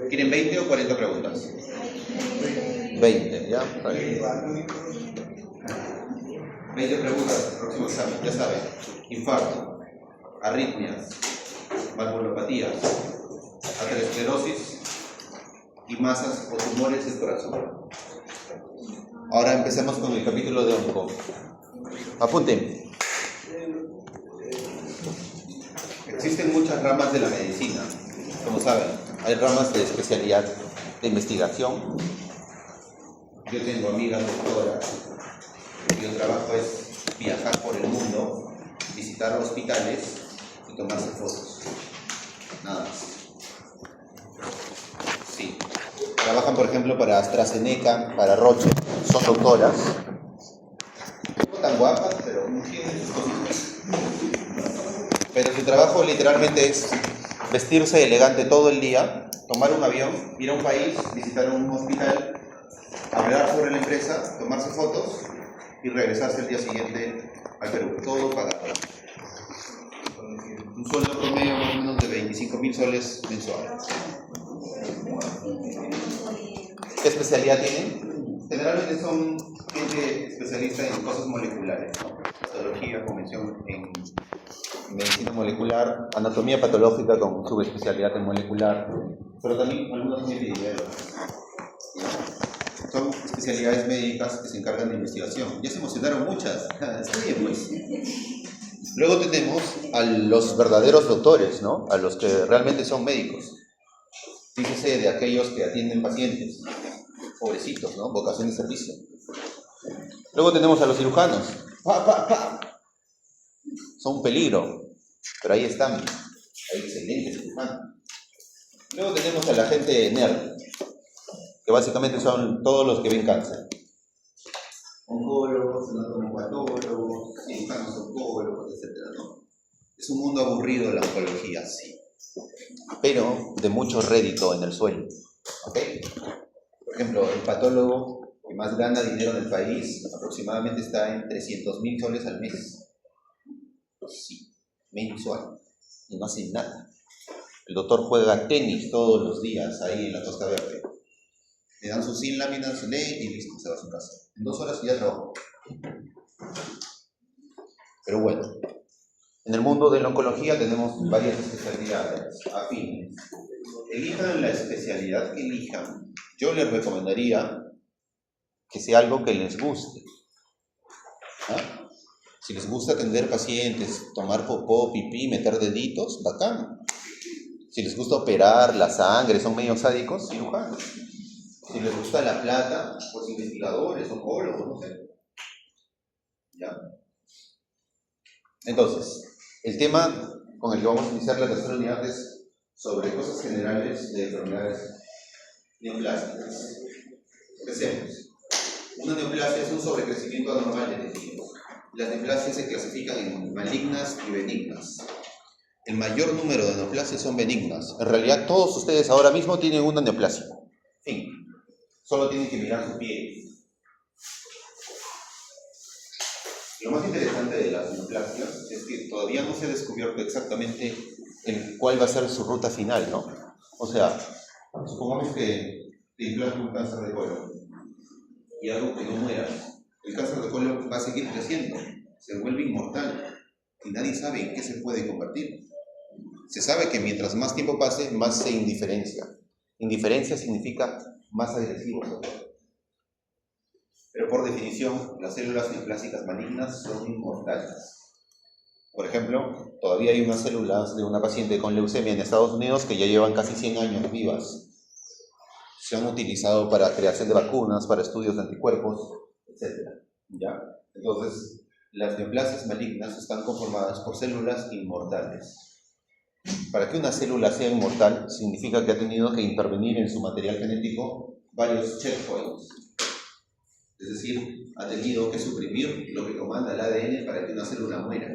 ¿Quieren 20 o 40 preguntas? 20, ¿ya? 20 preguntas, próximo examen, ya saben. Infarto, arritmias, valvulopatías, aterosclerosis y masas o tumores del corazón. Ahora empecemos con el capítulo de onco. Apunten. Existen muchas ramas de la medicina, como saben. Hay ramas de especialidad de investigación. Yo tengo amigas doctoras. Mi trabajo es viajar por el mundo, visitar hospitales y tomarse fotos. Nada más. Sí. Trabajan, por ejemplo, para AstraZeneca, para Roche. Son doctoras. No tan guapas, pero tienen sus cositas. Pero su trabajo literalmente es vestirse elegante todo el día, tomar un avión, ir a un país, visitar un hospital, hablar sobre la empresa, tomarse fotos y regresarse el día siguiente al Perú. Todo pagado. Un sueldo promedio más o menos de 25.000 soles mensuales. ¿Qué especialidad tienen? Generalmente son gente especialista en cosas moleculares, ¿no? Histología, convención en medicina molecular, anatomía patológica con subespecialidad en molecular, pero también algunos epidemiólogos. Son especialidades médicas que se encargan de investigación. Ya se emocionaron muchas. Está bien, pues. Luego tenemos a los verdaderos doctores, ¿no? A los que realmente son médicos. Fíjese de aquellos que atienden pacientes. Pobrecitos, ¿no? Vocación de servicio. Luego tenemos a los cirujanos. Son un peligro, pero ahí están. Hay excelentes cirujanos. Luego tenemos a la gente nerd, que básicamente son todos los que ven cáncer. Oncólogos, anatomopatólogos, cirujanos oncólogos, etc., ¿no? Es un mundo aburrido la oncología, sí, pero de mucho rédito en el sueldo. ¿Ok? Por ejemplo, el patólogo que más gana dinero en el país aproximadamente está en 300.000 soles al mes. Sí, mensual. Y no hace nada. El doctor juega tenis todos los días ahí en la Costa Verde. Le dan sus 100 láminas, lee y listo, se va a su casa. En 2 horas ya trabajó. Pero bueno, en el mundo de la oncología tenemos varias especialidades afines. Elijan la especialidad que elijan. Yo les recomendaría que sea algo que les guste. ¿Ah? Si les gusta atender pacientes, tomar popó, pipí, meter deditos, bacán. Si les gusta operar la sangre, son medio sádicos, cirujanos. Si les gusta la plata, pues investigadores, oncólogos, no sé. ¿Ya? Entonces, el tema con el que vamos a iniciar la tercera unidad es sobre cosas generales de enfermedades neoplásicas. Empecemos. Una neoplasia es un sobrecrecimiento anormal de tejidos. Las neoplasias se clasifican en malignas y benignas. El mayor número de neoplasias son benignas. En realidad, todos ustedes ahora mismo tienen una neoplasia. Fin. Solo tienen que mirar su piel. Lo más interesante de las neoplasias es que todavía no se ha descubierto exactamente cuál va a ser su ruta final, ¿no? O sea, supongamos que te implantan un cáncer de colon y algo que no muera. El cáncer de colon va a seguir creciendo, se vuelve inmortal y nadie sabe en qué se puede convertir. Se sabe que mientras más tiempo pase, más se indiferencia. Indiferencia significa más agresivo. Pero por definición, las células neoplásicas malignas son inmortales. Por ejemplo, todavía hay unas células de una paciente con leucemia en Estados Unidos que ya llevan casi 100 años vivas. Se han utilizado para creación de vacunas, para estudios de anticuerpos, etc. ¿Ya? Entonces, las neoplasias malignas están conformadas por células inmortales. Para que una célula sea inmortal, significa que ha tenido que intervenir en su material genético varios checkpoints. Es decir, ha tenido que suprimir lo que comanda el ADN para que una célula muera.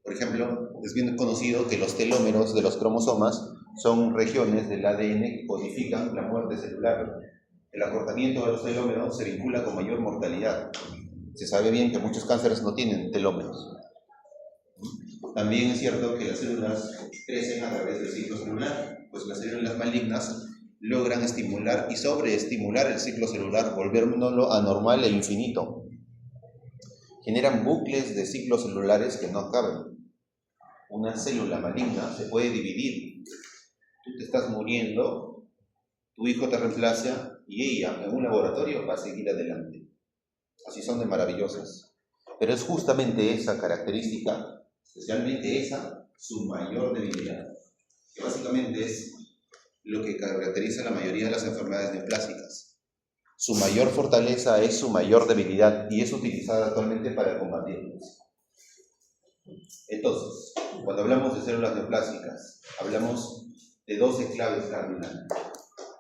Por ejemplo, es bien conocido que los telómeros de los cromosomas son regiones del ADN que codifican la muerte celular. El acortamiento de los telómeros se vincula con mayor mortalidad. Se sabe bien que muchos cánceres no tienen telómeros. También es cierto que las células crecen a través del ciclo celular, pues las células malignas logran estimular y sobreestimular el ciclo celular, volviéndolo anormal e infinito. Generan bucles de ciclos celulares que no acaban. Una célula maligna se puede dividir. Tú te estás muriendo, tu hijo te reemplaza y ella en un laboratorio va a seguir adelante. Así son de maravillosas. Pero es justamente esa característica, especialmente esa, su mayor debilidad, que básicamente es lo que caracteriza la mayoría de las enfermedades neoplásicas. Su mayor fortaleza es su mayor debilidad y es utilizada actualmente para combatirlas. Entonces, cuando hablamos de células neoplásicas, hablamos de 12 claves cardinales,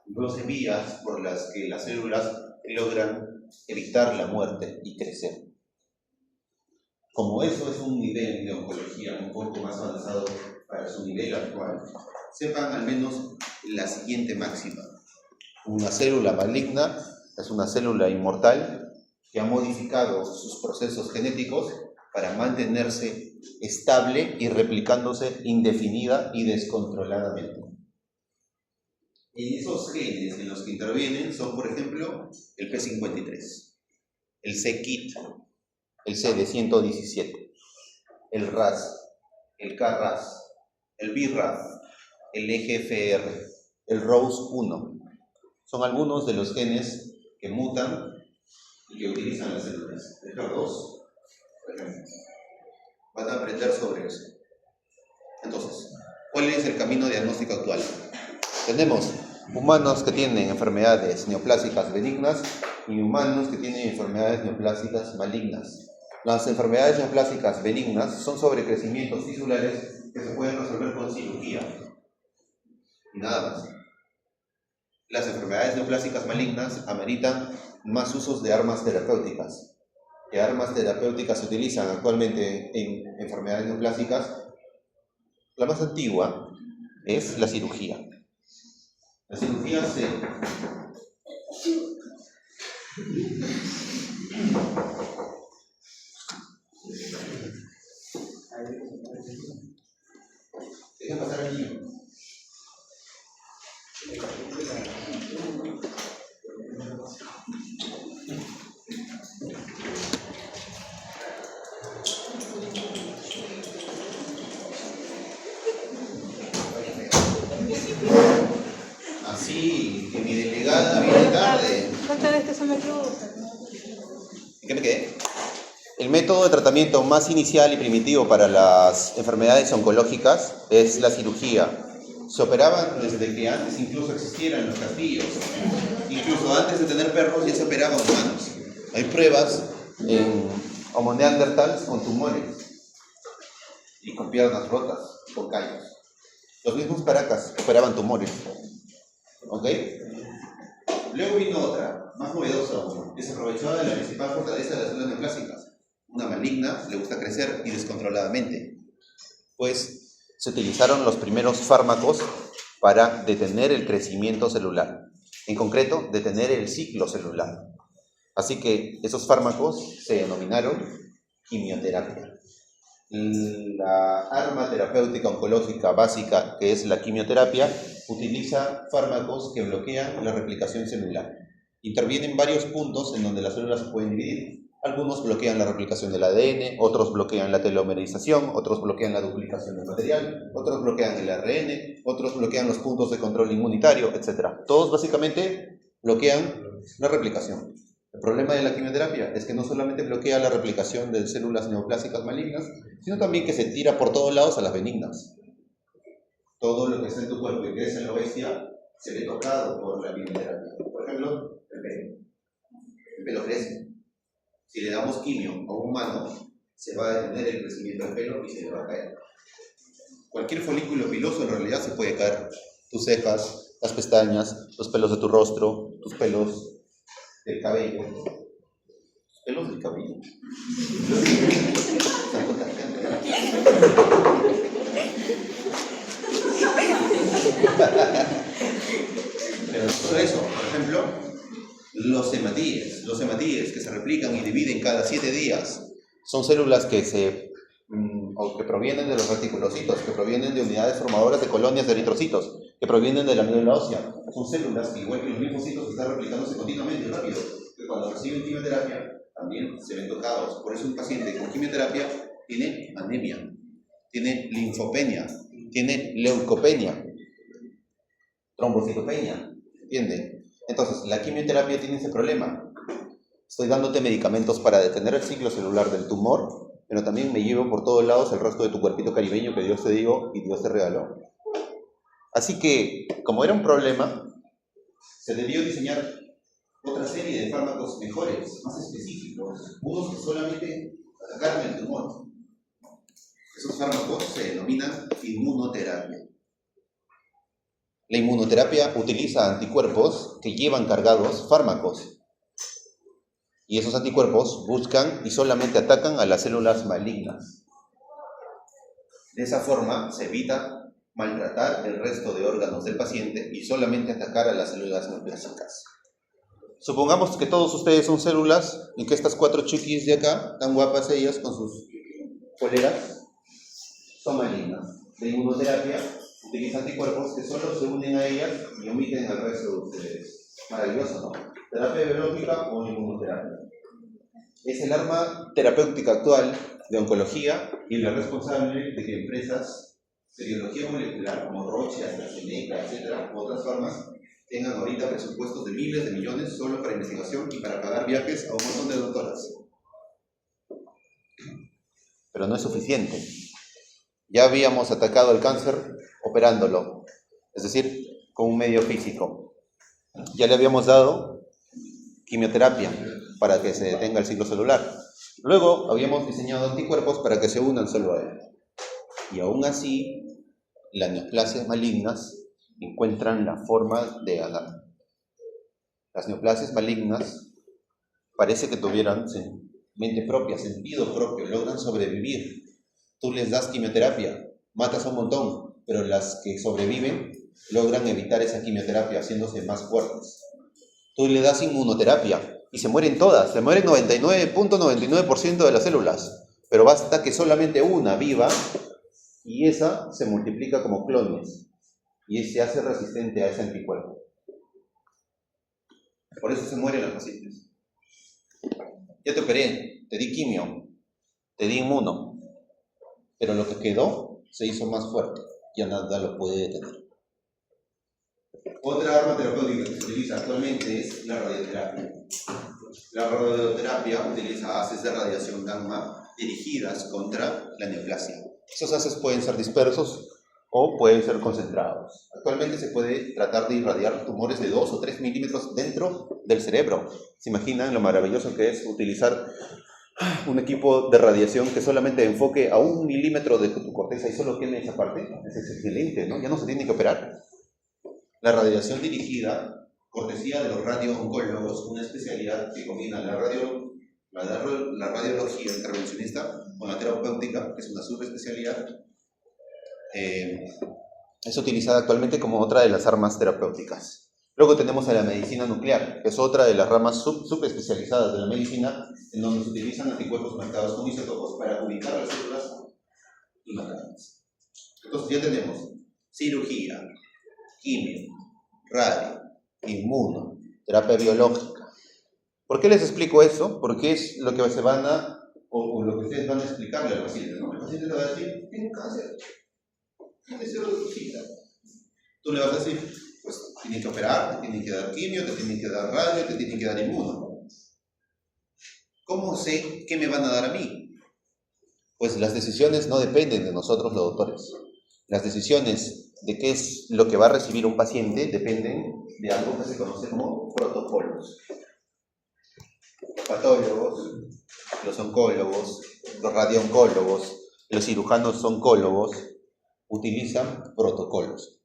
12 vías por las que las células logran evitar la muerte y crecer. Como eso es un nivel de oncología un poco más avanzado para su nivel actual, sepan al menos la siguiente máxima. Una célula maligna es una célula inmortal que ha modificado sus procesos genéticos para mantenerse estable y replicándose indefinida y descontroladamente. En esos genes en los que intervienen son, por ejemplo, el P53, el c-KIT, el CD117, el RAS, el KRAS, el BRAF, el EGFR, el ROS1. Son algunos de los genes que mutan y que utilizan las células. El HER2, por ejemplo. Van a aprender sobre eso. Entonces, ¿cuál es el camino diagnóstico actual? Tenemos humanos que tienen enfermedades neoplásicas benignas y humanos que tienen enfermedades neoplásicas malignas. Las enfermedades neoplásicas benignas son sobrecrecimientos tisulares que se pueden resolver con cirugía y nada más. Las enfermedades neoplásicas malignas ameritan más usos de armas terapéuticas. ¿Qué armas terapéuticas se utilizan actualmente en enfermedades neoplásicas? La más antigua es la cirugía. La cirugía se deja pasar aquí. Así, que mi delegada viene tarde. ¿Qué me quedé? El método de tratamiento más inicial y primitivo para las enfermedades oncológicas es la cirugía. Se operaban desde que antes incluso existieran los castillos. Incluso antes de tener perros ya se operaban humanos. Hay pruebas en Homo neanderthals con tumores y con piernas rotas, con callos. Los mismos paracas operaban tumores. ¿Ok? Luego vino otra, más novedosa aún, que se aprovechaba de la principal fortaleza de las células neoplásicas. Una maligna le gusta crecer y descontroladamente. Pues se utilizaron los primeros fármacos para detener el crecimiento celular. En concreto, detener el ciclo celular. Así que esos fármacos se denominaron quimioterapia. La arma terapéutica oncológica básica, que es la quimioterapia, utiliza fármacos que bloquean la replicación celular. Intervienen varios puntos en donde las células se pueden dividir. Algunos bloquean la replicación del ADN, otros bloquean la telomerización, otros bloquean la duplicación del material, otros bloquean el ARN, otros bloquean los puntos de control inmunitario, etc. Todos básicamente bloquean la replicación. El problema de la quimioterapia es que no solamente bloquea la replicación de células neoplásicas malignas, sino también que se tira por todos lados a las benignas. Todo lo que está en tu cuerpo y que es en la bestia se ve tocado por la quimioterapia. Por ejemplo, el pelo. El pelo crece. Si le damos quimio a un humano, se va a detener el crecimiento del pelo y se le va a caer. Cualquier folículo piloso en realidad se puede caer. Tus cejas, las pestañas, los pelos de tu rostro, tus pelos del cabello. ¿Tus pelos del cabello? Pero no solo eso, por ejemplo, los hematíes que se replican y dividen cada 7 días, son células que provienen de los reticulocitos, que provienen de unidades formadoras de colonias de eritrocitos, que provienen de la médula ósea, son células que igual que los linfocitos están replicándose continuamente rápido, que cuando reciben quimioterapia también se ven tocados. Por eso un paciente con quimioterapia tiene anemia, tiene linfopenia, tiene leucopenia, trombocitopenia, ¿entiende? Entonces, la quimioterapia tiene ese problema. Estoy dándote medicamentos para detener el ciclo celular del tumor, pero también me llevo por todos lados el resto de tu cuerpito caribeño que Dios te dio y Dios te regaló. Así que, como era un problema, se debió diseñar otra serie de fármacos mejores, más específicos, unos que solamente atacaran el tumor. Esos fármacos se denominan inmunoterapia. La inmunoterapia utiliza anticuerpos que llevan cargados fármacos. Y esos anticuerpos buscan y solamente atacan a las células malignas. De esa forma se evita maltratar el resto de órganos del paciente y solamente atacar a las células neoplásicas. Supongamos que todos ustedes son células y que estas 4 chiquis de acá, tan guapas ellas con sus poleras, son malignas. La inmunoterapia utiliza anticuerpos que solo se unen a ellas y omiten al resto de ustedes. Maravilloso, ¿no? Terapia biológica o inmunoterapia. Es el arma terapéutica actual de oncología y la responsable de que empresas de biología molecular como Roche, AstraZeneca, etcétera, u otras farmas, tengan ahorita presupuestos de miles de millones solo para investigación y para pagar viajes a un montón de doctoras. Pero no es suficiente. Ya habíamos atacado el cáncer operándolo, es decir, con un medio físico. Ya le habíamos dado quimioterapia para que se detenga el ciclo celular. Luego habíamos diseñado anticuerpos para que se unan solo a él. Y aún así, las neoplasias malignas encuentran la forma de ganar. Las neoplasias malignas parece que tuvieran mente propia, sentido propio, logran sobrevivir. Tú les das quimioterapia, matas a un montón, pero las que sobreviven logran evitar esa quimioterapia haciéndose más fuertes. Tú le das inmunoterapia y se mueren todas, se mueren 99.99% de las células, pero basta que solamente una viva y esa se multiplica como clones y se hace resistente a ese anticuerpo. Por eso se mueren los pacientes. Ya te operé, te di quimio, te di inmuno, pero lo que quedó se hizo más fuerte, ya nada lo puede detener. Otra arma terapéutica que se utiliza actualmente es la radioterapia. La radioterapia utiliza haces de radiación gamma dirigidas contra la neoplasia. Esos haces pueden ser dispersos o pueden ser concentrados. Actualmente se puede tratar de irradiar tumores de 2 o 3 milímetros dentro del cerebro. ¿Se imaginan lo maravilloso que es utilizar un equipo de radiación que solamente enfoque a 1 milímetro de tu corteza y solo queme esa parte? Es excelente, ¿no? Ya no se tiene que operar. La radiación dirigida, cortesía de los radiooncólogos, una especialidad que combina la radiología intervencionista con la terapéutica, que es una subespecialidad, es utilizada actualmente como otra de las armas terapéuticas. Luego tenemos a la medicina nuclear, que es otra de las ramas subespecializadas de la medicina, en donde se utilizan anticuerpos marcados con isótopos para ubicar las células y matarlas. Entonces ya tenemos cirugía, quimio, radio, inmuno, terapia biológica. ¿Por qué les explico eso? Porque es lo que se van a, o lo que ustedes van a explicarle al paciente, ¿no? El paciente te va a decir, tengo cáncer, tiene serología. Tú le vas a decir, pues tienen que operar, te tienen que dar quimio, te tienen que dar radio, te tienen que dar inmuno. ¿Cómo sé qué me van a dar a mí? Pues las decisiones no dependen de nosotros los doctores. Las decisiones de qué es lo que va a recibir un paciente dependen de algo que se conoce como protocolos. Los patólogos, los oncólogos, los radiooncólogos, los cirujanos oncólogos utilizan protocolos.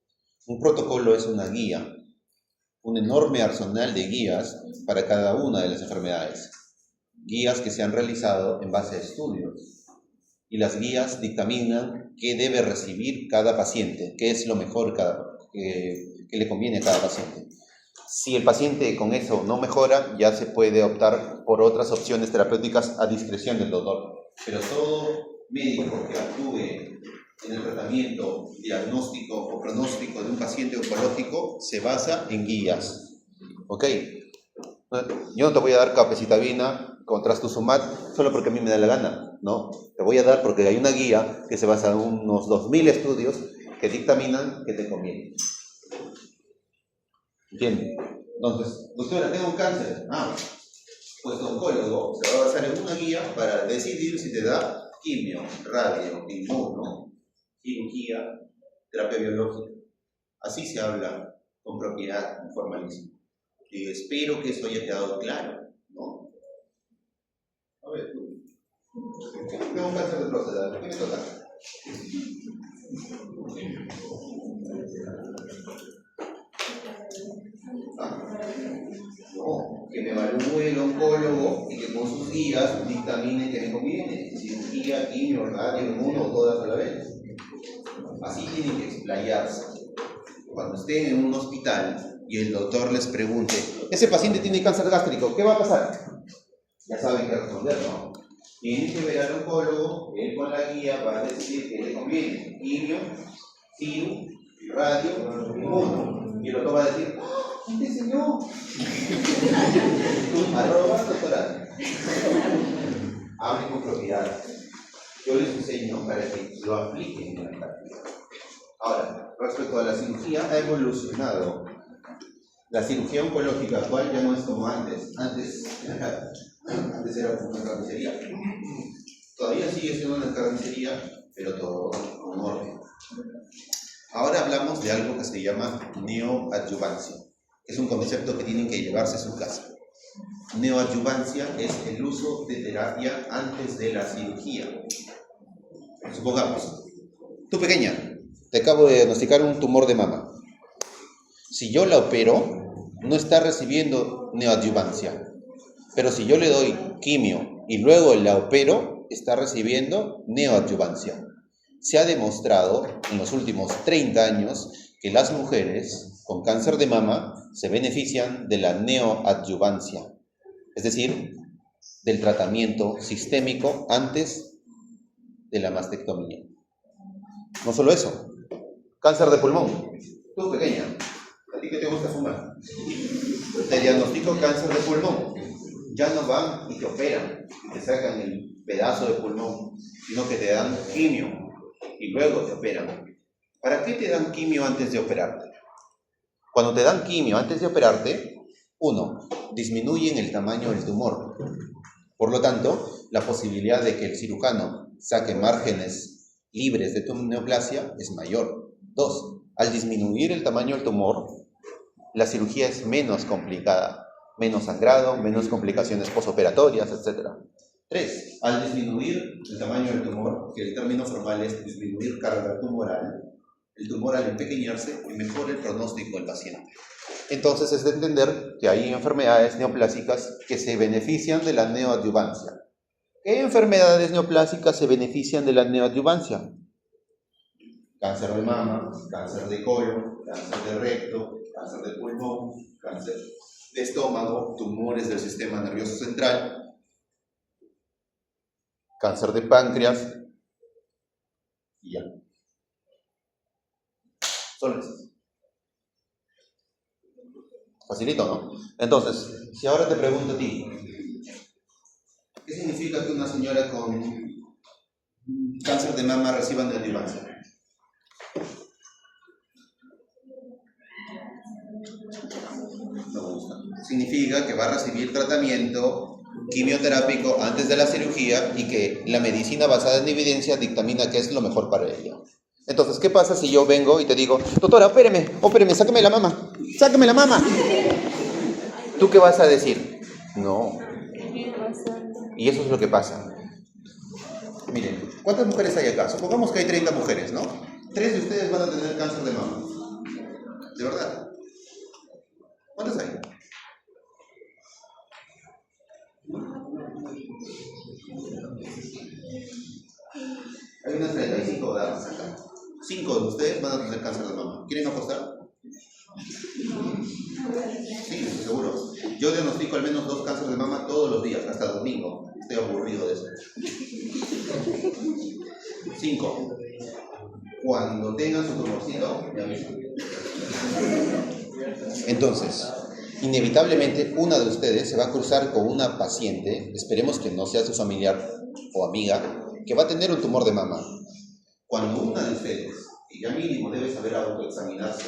Un protocolo es una guía, un enorme arsenal de guías para cada una de las enfermedades. Guías que se han realizado en base a estudios. Y las guías dictaminan qué debe recibir cada paciente, qué es lo mejor que le conviene a cada paciente. Si el paciente con eso no mejora, ya se puede optar por otras opciones terapéuticas a discreción del doctor. Pero todo médico que actúe en el tratamiento, diagnóstico o pronóstico de un paciente oncológico se basa en guías. ¿Ok? Yo no te voy a dar capecitabina con trastuzumab solo porque a mí me da la gana. No, te voy a dar porque hay una guía que se basa en unos 2000 estudios que dictaminan que te conviene. ¿Entiendes? Entonces, doctora, tengo un cáncer. Pues tu oncólogo se va a basar en una guía para decidir si te da quimio, radio, inmuno, cirugía, terapia biológica. Así se habla con propiedad, con formalismo. Y espero que eso haya quedado claro, ¿no? A ver, tú. Tengo un cáncer de próstata, ¿qué me toca? No, que me evalúe el oncólogo y que con sus guías dictamine que me conviene. Cirugía, quimio, radio, inmuno, todas a la vez. Así tienen que explayarse. Cuando estén en un hospital y el doctor les pregunte, ese paciente tiene cáncer gástrico, ¿qué va a pasar? Ya saben qué responder, ¿no? Tienen que ver al oncólogo, él con la guía va a decir que le conviene quimio, ciru, radio, inmuno. Y el doctor va a decir, ¿quién te enseñó? Arroba doctoral. Hablen con propiedad. Yo les enseño para que lo apliquen en la práctica. Ahora, respecto a la cirugía, ha evolucionado. La cirugía oncológica actual ya no es como antes. Antes era como una carnicería. Todavía sigue siendo una carnicería, pero todo con orden. Ahora hablamos de algo que se llama neoadyuvancia. Es un concepto que tienen que llevarse a su casa. Neoadyuvancia es el uso de terapia antes de la cirugía. Supongamos, tú pequeña, te acabo de diagnosticar un tumor de mama. Si yo la opero, no está recibiendo neoadyuvancia. Pero si yo le doy quimio y luego la opero, está recibiendo neoadyuvancia. Se ha demostrado en los últimos 30 años que las mujeres con cáncer de mama se benefician de la neoadyuvancia, es decir, del tratamiento sistémico antes de la mastectomía. No solo eso, cáncer de pulmón. Tú pequeña, ¿a ti qué te gusta fumar? Te diagnostico cáncer de pulmón. Ya no van y te operan, te sacan el pedazo de pulmón, sino que te dan quimio y luego te operan. ¿Para qué te dan quimio antes de operarte? Cuando te dan quimio antes de operarte, uno, disminuyen el tamaño del tumor. Por lo tanto, la posibilidad de que el cirujano saque márgenes libres de tu neoplasia es mayor. Dos, al disminuir el tamaño del tumor, la cirugía es menos complicada, menos sangrado, menos complicaciones posoperatorias, etc. Tres, al disminuir el tamaño del tumor, que el término formal es disminuir carga tumoral, el tumor al empequeñarse mejora el pronóstico del paciente. Entonces es de entender que hay enfermedades neoplásicas que se benefician de la neoadyuvancia. ¿Qué enfermedades neoplásicas se benefician de la neoadyuvancia? Cáncer de mama, cáncer de colon, cáncer de recto, cáncer de pulmón, cáncer de estómago, tumores del sistema nervioso central, cáncer de páncreas y ya. Solo eso. Facilito, ¿no? Entonces, si ahora te pregunto a ti, ¿qué significa que una señora con cáncer de mama reciba neoadyuvancia? No me gusta. Significa que va a recibir tratamiento quimioterápico antes de la cirugía y que la medicina basada en evidencia dictamina que es lo mejor para ella. Entonces, ¿qué pasa si yo vengo y te digo, doctora, opéreme, sáqueme la mama, sáqueme la mama? ¿Tú qué vas a decir? No. Y eso es lo que pasa. Miren, ¿cuántas mujeres hay acá? Supongamos que hay 30 mujeres, ¿no? 3 de ustedes van a tener cáncer de mama. ¿De verdad? ¿Cuántas hay? Hay unas 35 damas acá. 5 de ustedes van a tener cáncer de mama. ¿Quieren apostar? Sí, seguro. Yo diagnostico al menos 2 cánceres de mama todos los días, hasta domingo. Estoy aburrido de eso. 5. Cuando tengan su tumorcito, me avisan. Entonces, inevitablemente una de ustedes se va a cruzar con una paciente, esperemos que no sea su familiar o amiga, que va a tener un tumor de mama. Cuando una de ustedes, que ya mínimo debe saber autoexaminarse,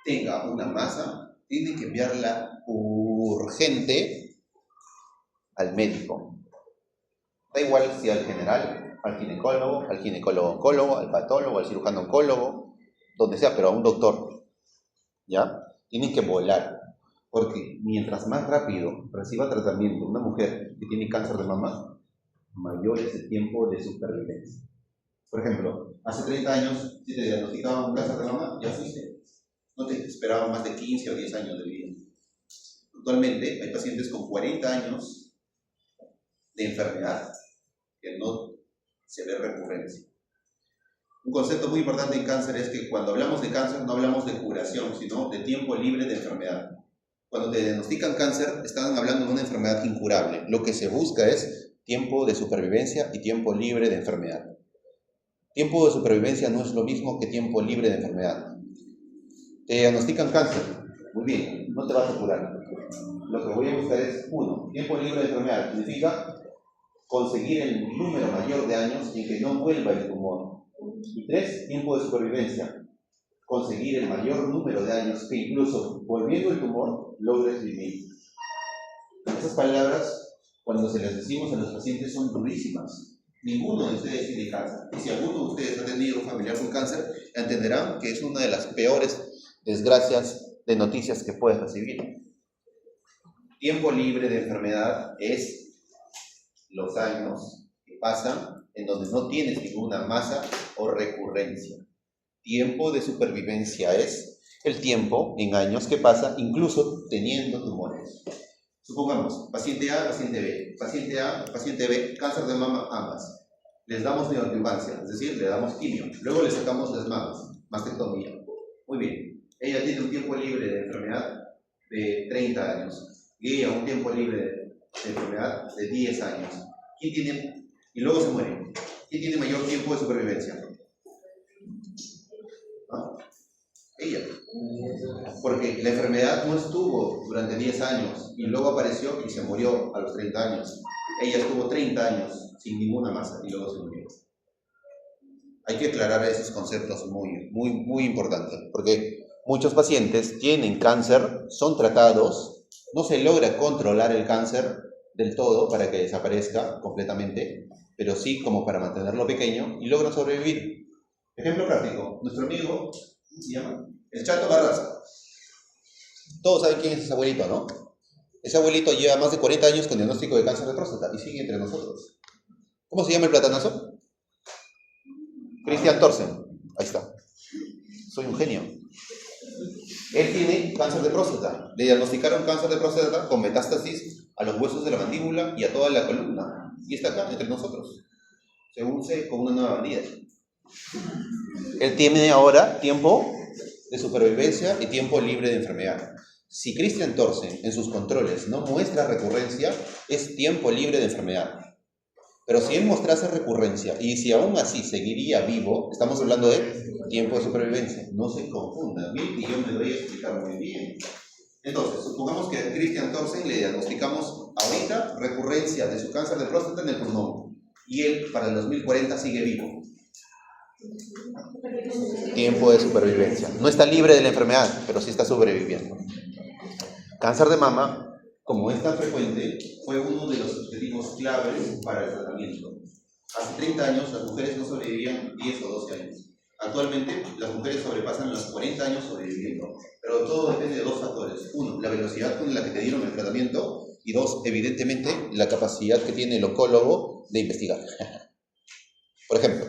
tenga una masa, tiene que enviarla urgente al médico. Da igual si al general, al ginecólogo oncólogo, al patólogo, al cirujano oncólogo, donde sea, pero a un doctor, ¿ya? Tienen que volar, porque mientras más rápido reciba tratamiento una mujer que tiene cáncer de mama, mayor es el tiempo de supervivencia. Por ejemplo, hace 30 años, si te diagnosticaban un cáncer de mama, ya fuiste. No te esperaban más de 15 o 10 años de vida. Actualmente hay pacientes con 40 años de enfermedad que no se ve recurrencia. Un concepto muy importante en cáncer es que cuando hablamos de cáncer no hablamos de curación, sino de tiempo libre de enfermedad. Cuando te diagnostican cáncer, están hablando de una enfermedad incurable. Lo que se busca es tiempo de supervivencia y tiempo libre de enfermedad. Tiempo de supervivencia no es lo mismo que tiempo libre de enfermedad. Te diagnostican cáncer, muy bien, no te vas a curar. Lo que voy a buscar es, 1, tiempo libre de enfermedad. Significa conseguir el número mayor de años en que no vuelva el tumor. Y 3, tiempo de supervivencia. Conseguir el mayor número de años que incluso volviendo el tumor logres vivir. Esas palabras, cuando se las decimos a los pacientes, son durísimas. Ninguno de ustedes tiene cáncer. Y si alguno de ustedes ha tenido un familiar con cáncer, entenderán que es una de las peores desgracias de noticias que puedes recibir. Tiempo libre de enfermedad es los años que pasan en donde no tienes ninguna masa o recurrencia. Tiempo de supervivencia es el tiempo en años que pasa incluso teniendo tumores. Supongamos, paciente A, paciente B. Paciente A, paciente B, cáncer de mama ambas. Les damos neoadjuvancia, es decir, le damos quimio. Luego le sacamos las mamas, mastectomía. Muy bien. Ella tiene un tiempo libre de enfermedad de 30 años. Y ella un tiempo libre de enfermedad de 10 años. ¿Quién tiene? Y luego se muere. ¿Quién tiene mayor tiempo de supervivencia? ¿Ah? Ella. Porque la enfermedad no estuvo durante 10 años y luego apareció y se murió a los 30 años. Ella estuvo 30 años sin ninguna masa y luego se murió. Hay que aclarar esos conceptos muy importantes, porque muchos pacientes tienen cáncer, son tratados, no se logra controlar el cáncer del todo para que desaparezca completamente, pero sí como para mantenerlo pequeño y logran sobrevivir. Ejemplo práctico, nuestro amigo, ¿cómo se llama? El Chato Barraza. Todos saben quién es ese abuelito, ¿no? Ese abuelito lleva más de 40 años con diagnóstico de cáncer de próstata y sigue entre nosotros. ¿Cómo se llama el platanazo? Christian Thorsen. Ahí está. Soy un genio. Él tiene cáncer de próstata. Le diagnosticaron cáncer de próstata con metástasis a los huesos de la mandíbula y a toda la columna. Y está acá entre nosotros. Se une con una nueva vida. Él tiene ahora tiempo de supervivencia y tiempo libre de enfermedad. Si Christian Thorsen en sus controles no muestra recurrencia, es tiempo libre de enfermedad. Pero si él mostrase recurrencia y si aún así seguiría vivo, estamos hablando de tiempo de supervivencia. No se confundan, bien, y yo me doy a explicar muy bien. Entonces, supongamos que a Christian Thorsen le diagnosticamos ahorita recurrencia de su cáncer de próstata en el pulmón y él para el 2040 sigue vivo. Tiempo de supervivencia. No está libre de la enfermedad, pero sí está sobreviviendo. Cáncer de mama, como es tan frecuente, fue uno de los objetivos claves para el tratamiento. Hace 30 años las mujeres no sobrevivían 10 o 12 años. Actualmente las mujeres sobrepasan los 40 años sobreviviendo, pero todo depende de dos factores. Uno, la velocidad con la que te dieron el tratamiento y dos, evidentemente, la capacidad que tiene el oncólogo de investigar. Por ejemplo,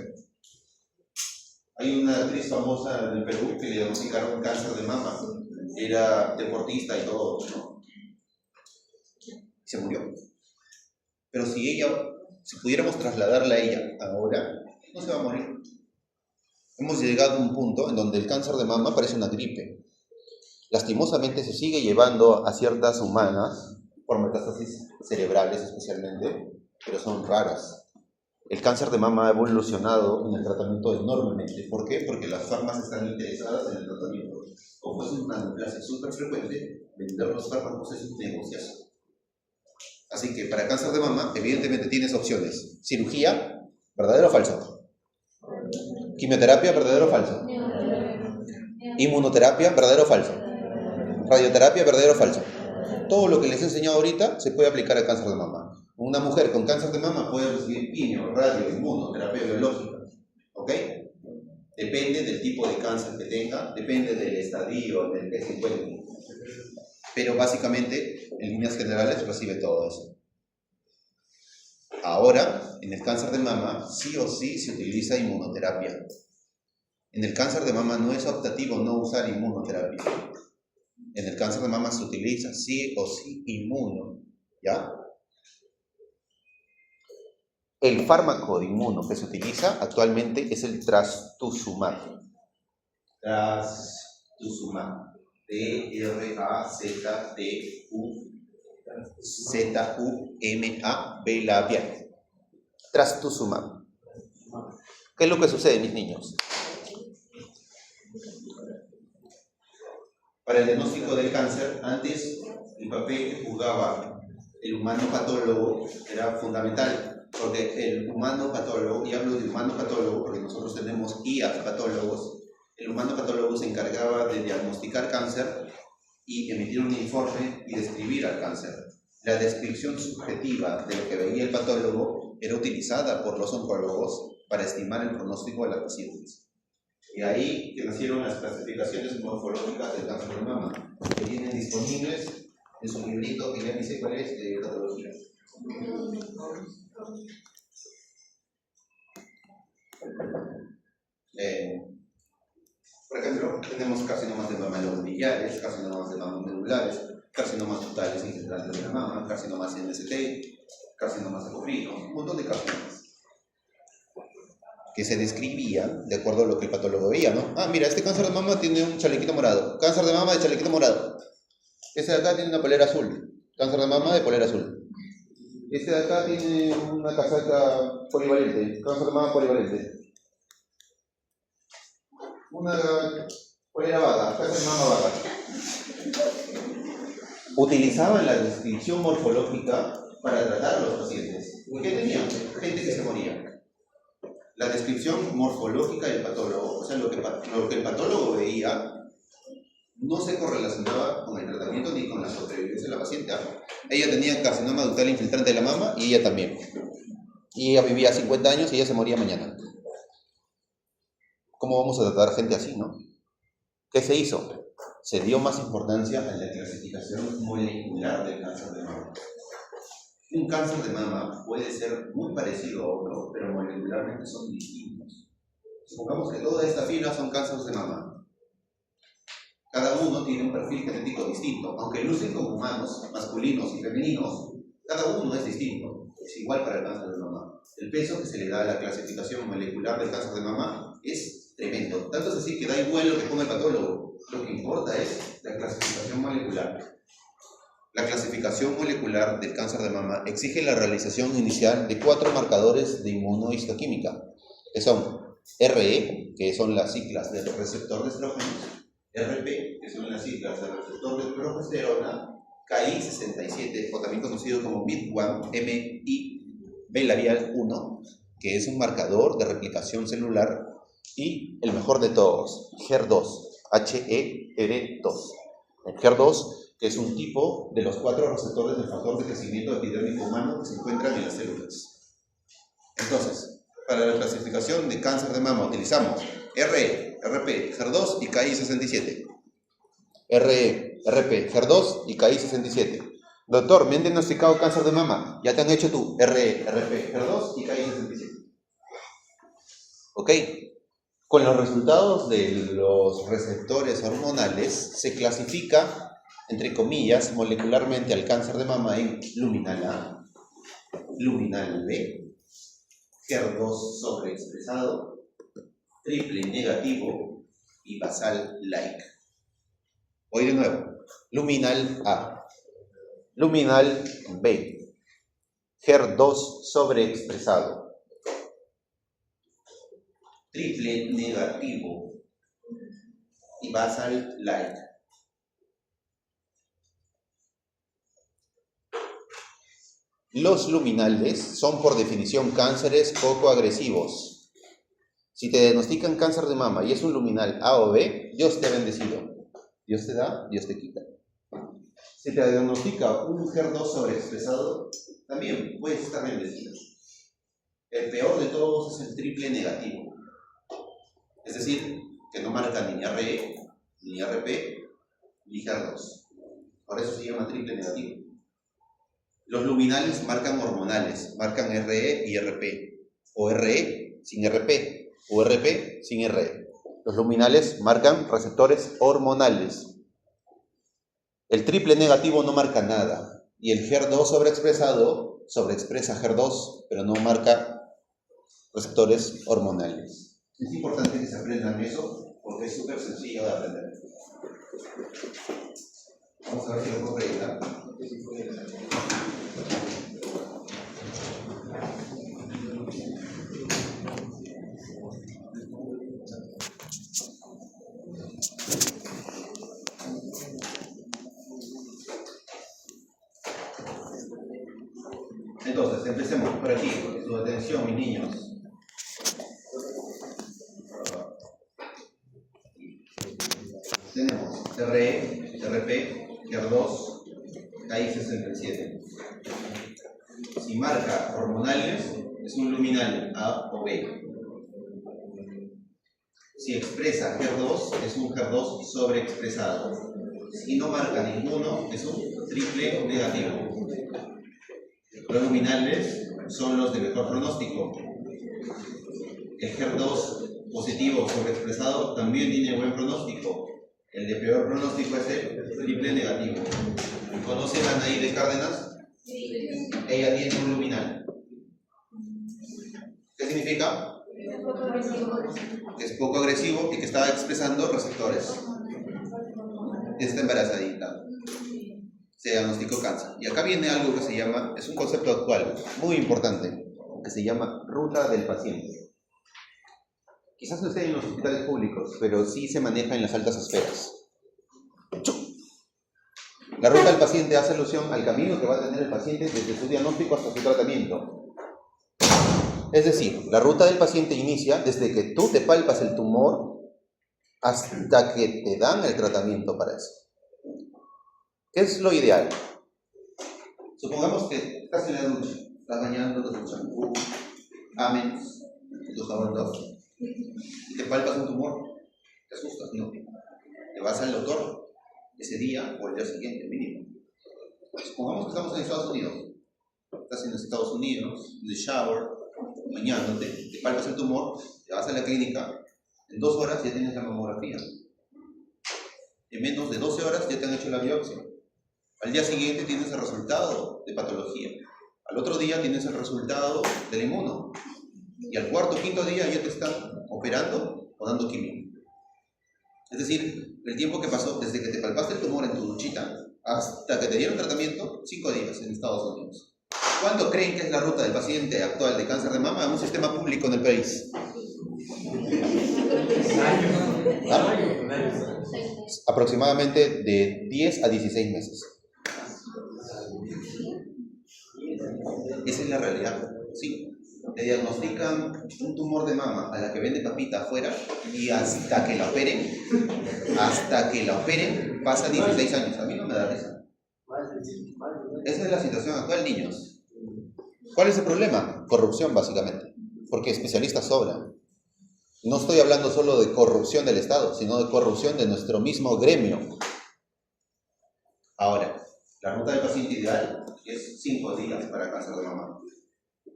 hay una actriz famosa del Perú que le diagnosticaron cáncer de mama. Era deportista y todo, ¿no? Se murió. Pero si pudiéramos trasladarla a ella ahora, no se va a morir. Hemos llegado a un punto en donde el cáncer de mama parece una gripe. Lastimosamente se sigue llevando a ciertas humanas, por metástasis cerebrales especialmente, pero son raras. el cáncer de mama ha evolucionado en el tratamiento enormemente. ¿Por qué? Porque las farmas están interesadas en el tratamiento. Como es una neoplasia súper frecuente, vender los fármacos es un negociazo. Así que para cáncer de mama, evidentemente tienes opciones. Cirugía, ¿verdadero o falso? Quimioterapia, ¿verdadero o falso? Inmunoterapia, ¿verdadero o falso? Radioterapia, ¿verdadero o falso? Todo lo que les he enseñado ahorita se puede aplicar al cáncer de mama. Una mujer con cáncer de mama puede recibir quimio, radio, inmunoterapia biológica. ¿Ok? Depende del tipo de cáncer que tenga, depende del estadio en el que se encuentre. Pero básicamente, en líneas generales, recibe todo eso. Ahora, en el cáncer de mama, sí o sí se utiliza inmunoterapia. En el cáncer de mama no es optativo no usar inmunoterapia. En el cáncer de mama se utiliza sí o sí inmuno, ¿ya? El fármaco de inmuno que se utiliza actualmente es el trastuzumab. Trastuzumab. T-R-A-Z-T-U-Z-U-M-A-B labial. Trastuzumab. ¿Qué es lo que sucede, mis niños? Para el diagnóstico del cáncer, antes el papel que jugaba el humano patólogo era fundamental, porque el humano patólogo, y hablo de humano patólogo porque nosotros tenemos IA patólogos, el humano patólogo se encargaba de diagnosticar cáncer y emitir un informe y describir al cáncer. La descripción subjetiva de lo que veía el patólogo era utilizada por los oncólogos para estimar el pronóstico de las pacientes. Y ahí que nacieron las clasificaciones morfológicas del cáncer de mama, que vienen disponibles en su librito, que ya ni sé cuál es, de patología. Por ejemplo, tenemos carcinomas de mama biliares, carcinomas de mama medulares, carcinomas totales infiltrantes de la mama, carcinomas NST, carcinomas acoprinos, un montón de carcinomas que se describían de acuerdo a lo que el patólogo veía, ¿no? Ah, mira, este cáncer de mama tiene un chalequito morado. Cáncer de mama de chalequito morado. Este de acá tiene una polera azul. Cáncer de mama de polera azul. Este de acá tiene una casaca polivalente. Cáncer de mama polivalente. Una polera vaga. Cáncer de mama vaga. Utilizaban la descripción morfológica para tratar a los pacientes. ¿Qué tenían? Gente que se moría. La descripción morfológica del patólogo, o sea, lo que el patólogo veía, no se correlacionaba con el tratamiento ni con la sobrevivencia de la paciente. Ella tenía carcinoma ductal infiltrante de la mama y ella también. Y ella vivía 50 años y ella se moría mañana. ¿Cómo vamos a tratar gente así, no? ¿Qué se hizo? Se dio más importancia a la clasificación molecular del cáncer de mama. Un cáncer de mama puede ser muy parecido a otro, pero molecularmente son distintos. Supongamos que toda esta fila son cánceres de mama. Cada uno tiene un perfil genético distinto. Aunque lucen como humanos, masculinos y femeninos, cada uno es distinto. Es igual para el cáncer de mama. El peso que se le da a la clasificación molecular del cáncer de mama es tremendo. Tanto es así que da igual lo que ponga el patólogo. Lo que importa es la clasificación molecular. La clasificación molecular del cáncer de mama exige la realización inicial de 4 marcadores de inmunohistoquímica, que son RE, que son las siglas del receptor de estrógenos, RP, que son las siglas del receptor de progesterona, KI67, o también conocido como MIB1, MIB labial 1, que es un marcador de replicación celular, y el mejor de todos, HER2, HER2. El HER2, que es un tipo de los 4 receptores del factor de crecimiento epidérmico humano que se encuentran en las células. Entonces, para la clasificación de cáncer de mama utilizamos RE, RP, HER2 y KI67. RE, RP, HER2 y KI67. Doctor, me han diagnosticado cáncer de mama. Ya te han hecho tú RE, RP, HER2 y KI67. ¿Ok? Con los resultados de los receptores hormonales se clasifica, entre comillas, molecularmente al cáncer de mama en luminal A, luminal B, HER2 sobreexpresado, triple negativo y basal-like. Voy de nuevo. Luminal A, luminal B, HER2 sobreexpresado, triple negativo y basal like. Los luminales son por definición cánceres poco agresivos. Si te diagnostican cáncer de mama y es un luminal A o B, Dios te ha bendecido. Dios te da, Dios te quita. Si te diagnostica un HER2 sobreexpresado, también puedes estar bendecido. El peor de todos es el triple negativo. Es decir, que no marca ni RE, ni RP, ni HER2. Por eso se llama triple negativo. Los luminales marcan hormonales, marcan RE y RP, o RE sin RP, o RP sin RE. Los luminales marcan receptores hormonales. El triple negativo no marca nada, y el HER2 sobreexpresado sobreexpresa HER2, pero no marca receptores hormonales. Es importante que se aprendan eso, porque es súper sencillo de aprender. Vamos a ver si lo puedo rellenar. Entonces, empecemos por aquí. Su atención, mis niños. Tenemos RE, RP, HER2, KI67. Si marca hormonales, es un luminal A o B. Si expresa HER2, es un HER2 sobreexpresado. Si no marca ninguno, es un triple negativo. Los luminales son los de mejor pronóstico. El HER2 positivo sobreexpresado también tiene buen pronóstico. El de peor pronóstico es el triple negativo. ¿Conocen a Anaí de Cárdenas? Sí. Ella tiene un luminal. ¿Qué significa? Que es poco agresivo y que está expresando receptores. Está embarazadita. Se diagnosticó cáncer. Y acá viene algo que se llama, es un concepto actual, muy importante, que se llama ruta del paciente. Quizás no esté en los hospitales públicos, pero sí se maneja en las altas esferas. La ruta del paciente hace alusión al camino que va a tener el paciente desde su diagnóstico hasta su tratamiento. Es decir, la ruta del paciente inicia desde que tú te palpas el tumor hasta que te dan el tratamiento para eso. ¿Qué es lo ideal? Supongamos que estás en la ducha, estás bañando con tu champú, Amex, tu jabón Dove, y te palpas un tumor, te asustas, ¿no? Te vas al doctor ese día o el día siguiente, mínimo. Supongamos que estamos en Estados Unidos. Estás en Estados Unidos, en el shower, bañándote, te palpas el tumor, te vas a la clínica, en 2 horas ya tienes la mamografía. En menos de 12 horas ya te han hecho la biopsia. Al día siguiente tienes el resultado de patología. Al otro día tienes el resultado del inmuno. Y al cuarto o quinto día ya te están operando o dando quimio. Es decir, el tiempo que pasó desde que te palpaste el tumor en tu duchita hasta que te dieron tratamiento, 5 días en Estados Unidos. ¿Cuánto creen que es la ruta del paciente actual de cáncer de mama en un sistema público en el país? ¿Ah? Aproximadamente de 10 a 16 meses. Esa es la realidad. Sí. Te diagnostican un tumor de mama a la que vende papita afuera y hasta que la operen, pasa 16 años. A mí no me da risa. Esa es la situación actual, niños. ¿Cuál es el problema? Corrupción, básicamente. Porque especialistas sobran. No estoy hablando solo de corrupción del Estado, sino de corrupción de nuestro mismo gremio. Ahora, la ruta del paciente ideal es 5 días para cáncer de mama.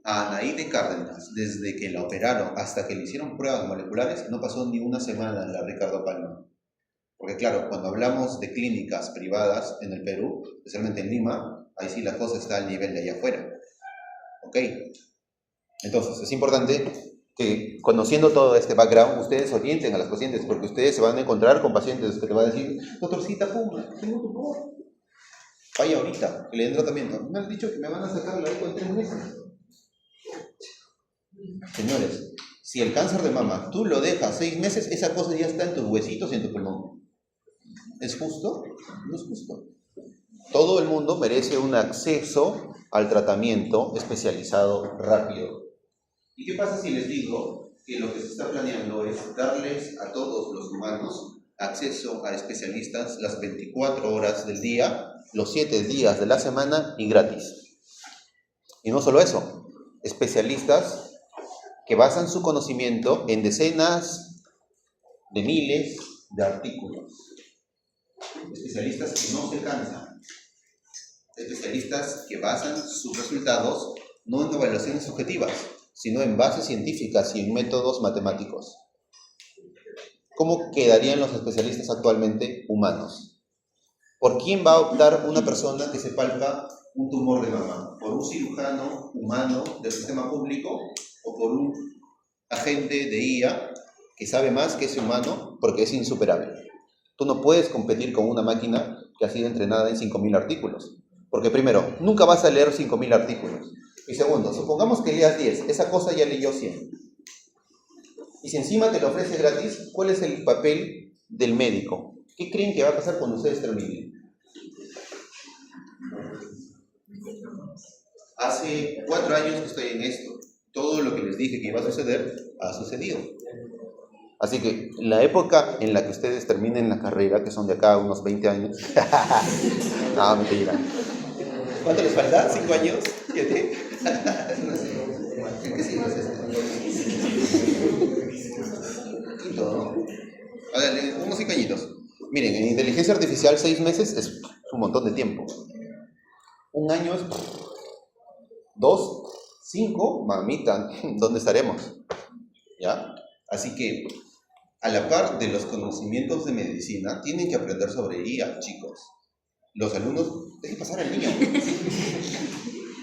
A Anaí de Cárdenas, desde que la operaron hasta que le hicieron pruebas moleculares, no pasó ni una semana en la Ricardo Palma. Porque claro, cuando hablamos de clínicas privadas en el Perú, especialmente en Lima, ahí sí la cosa está al nivel de allá afuera. ¿Ok? Entonces, es importante que conociendo todo este background, ustedes orienten a las pacientes, porque ustedes se van a encontrar con pacientes que te van a decir, doctorcita, pum, tengo un tumor. Vaya ahorita, que le den tratamiento. Me han dicho que me van a sacar la eco en 3 meses. Señores, Si el cáncer de mama tú lo dejas 6 meses, esa cosa ya está en tus huesitos y en tu pulmón. ¿Es justo? No es justo. Todo el mundo merece un acceso al tratamiento especializado rápido. ¿Y qué pasa si les digo que lo que se está planeando es darles a todos los humanos acceso a especialistas las 24 horas del día, los 7 días de la semana y gratis? Y no solo eso, especialistas que basan su conocimiento en decenas de miles de artículos. Especialistas que no se cansan. Especialistas que basan sus resultados no en evaluaciones subjetivas, sino en bases científicas y en métodos matemáticos. ¿Cómo quedarían los especialistas actualmente humanos? ¿Por quién va a optar una persona que se palpa un tumor de mama? ¿Por un cirujano humano del sistema público o por un agente de IA que sabe más que ese humano porque es insuperable? Tú no puedes competir con una máquina que ha sido entrenada en 5.000 artículos. Porque primero, nunca vas a leer 5.000 artículos. Y segundo, supongamos que leas 10, esa cosa ya leyó 100. Y si encima te lo ofrece gratis, ¿cuál es el papel del médico? ¿Qué creen que va a pasar cuando ustedes terminen? Hace 4 años que estoy en esto. Todo lo que les dije que iba a suceder, ha sucedido. Así que la época en la que ustedes terminen la carrera, que son de acá unos 20 años, no, mentira. ¿Cuánto les falta? ¿5 años? ¿7? ¿Qué siglo es este? Quinto, ¿no? A ver, unos 5 añitos. Miren, en inteligencia artificial 6 meses es un montón de tiempo. 1 año es 2, 5, mamita, ¿dónde estaremos? ¿Ya? Así que, a la par de los conocimientos de medicina, tienen que aprender sobre IA, chicos. Los alumnos, dejen pasar al niño.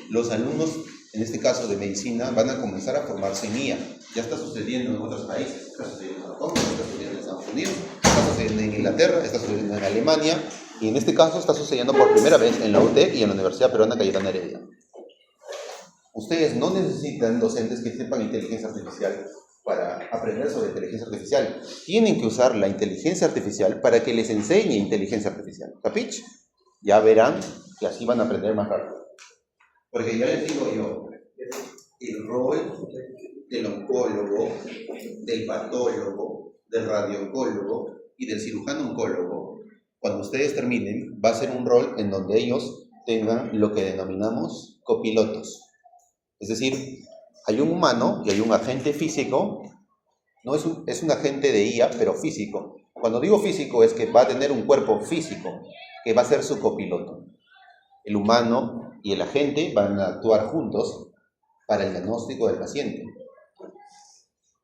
Los alumnos, en este caso de medicina, van a comenzar a formarse en IA. Ya está sucediendo en otros países, está sucediendo en Japón, está sucediendo en Estados Unidos, está sucediendo en Inglaterra, está sucediendo en Alemania, y en este caso está sucediendo por primera vez en la UTEC y en la Universidad Peruana Cayetana Heredia. Ustedes no necesitan docentes que sepan inteligencia artificial para aprender sobre inteligencia artificial. Tienen que usar la inteligencia artificial para que les enseñe inteligencia artificial. ¿Capich? Ya verán que así van a aprender más rápido. Porque ya les digo yo, el rol del oncólogo, del patólogo, del radiooncólogo y del cirujano oncólogo, cuando ustedes terminen, va a ser un rol en donde ellos tengan lo que denominamos copilotos. Es decir, hay un humano y hay un agente físico, no es un agente de IA, pero físico. Cuando digo físico es que va a tener un cuerpo físico, que va a ser su copiloto. El humano y el agente van a actuar juntos para el diagnóstico del paciente.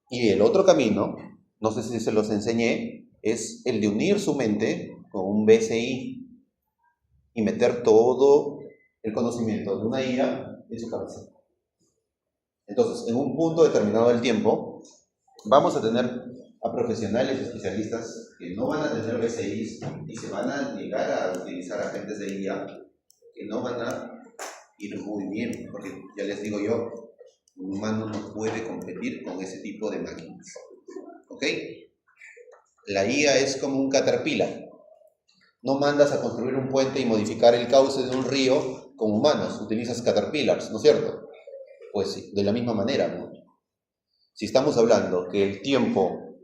Y el otro camino, no sé si se los enseñé, es el de unir su mente con un BCI y meter todo el conocimiento de una IA en su cabeza. Entonces, en un punto determinado del tiempo, vamos a tener a profesionales especialistas que no van a tener BCIs y se van a llegar a utilizar agentes de IA que no van a ir muy bien, porque ya les digo yo, un humano no puede competir con ese tipo de máquinas. ¿Ok? La IA es como un caterpillar. No mandas a construir un puente y modificar el cauce de un río con humanos, utilizas caterpillars, ¿no es cierto? Pues sí, de la misma manera, ¿no? Si estamos hablando que el tiempo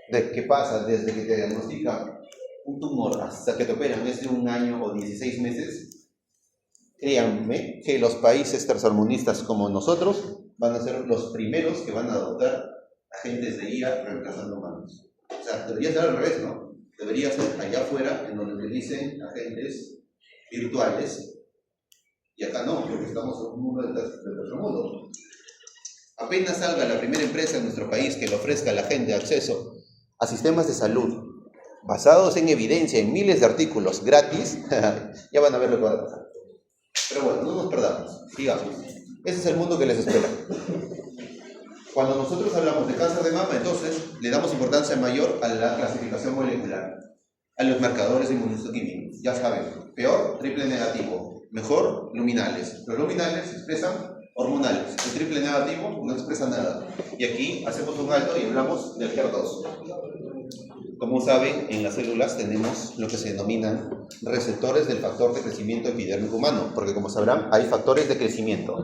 que pasa desde que te diagnostican un tumor hasta que te operan es de 1 año o 16 meses, créanme que los países tercermundistas como nosotros van a ser los primeros que van a adoptar agentes de IA reemplazando humanos. O sea, debería ser al revés, ¿no? Debería ser allá afuera en donde utilicen agentes virtuales y acá no, porque estamos en un mundo del tercer mundo. Apenas salga la primera empresa en nuestro país que le ofrezca a la gente acceso a sistemas de salud basados en evidencia, en miles de artículos gratis, ya van a ver lo que va a pasar. Pero bueno, no nos perdamos, sigamos. Ese es el mundo que les espera. Cuando nosotros hablamos de cáncer de mama, entonces le damos importancia mayor a la clasificación molecular, a los marcadores inmunohistoquímicos. Ya saben, peor, triple negativo. Mejor, luminales. Los luminales se expresan hormonales. El triple negativo no expresa nada. Y aquí hacemos un alto y hablamos del HER2. Como saben, en las células tenemos lo que se denominan receptores del factor de crecimiento epidérmico humano, porque como sabrán, hay factores de crecimiento.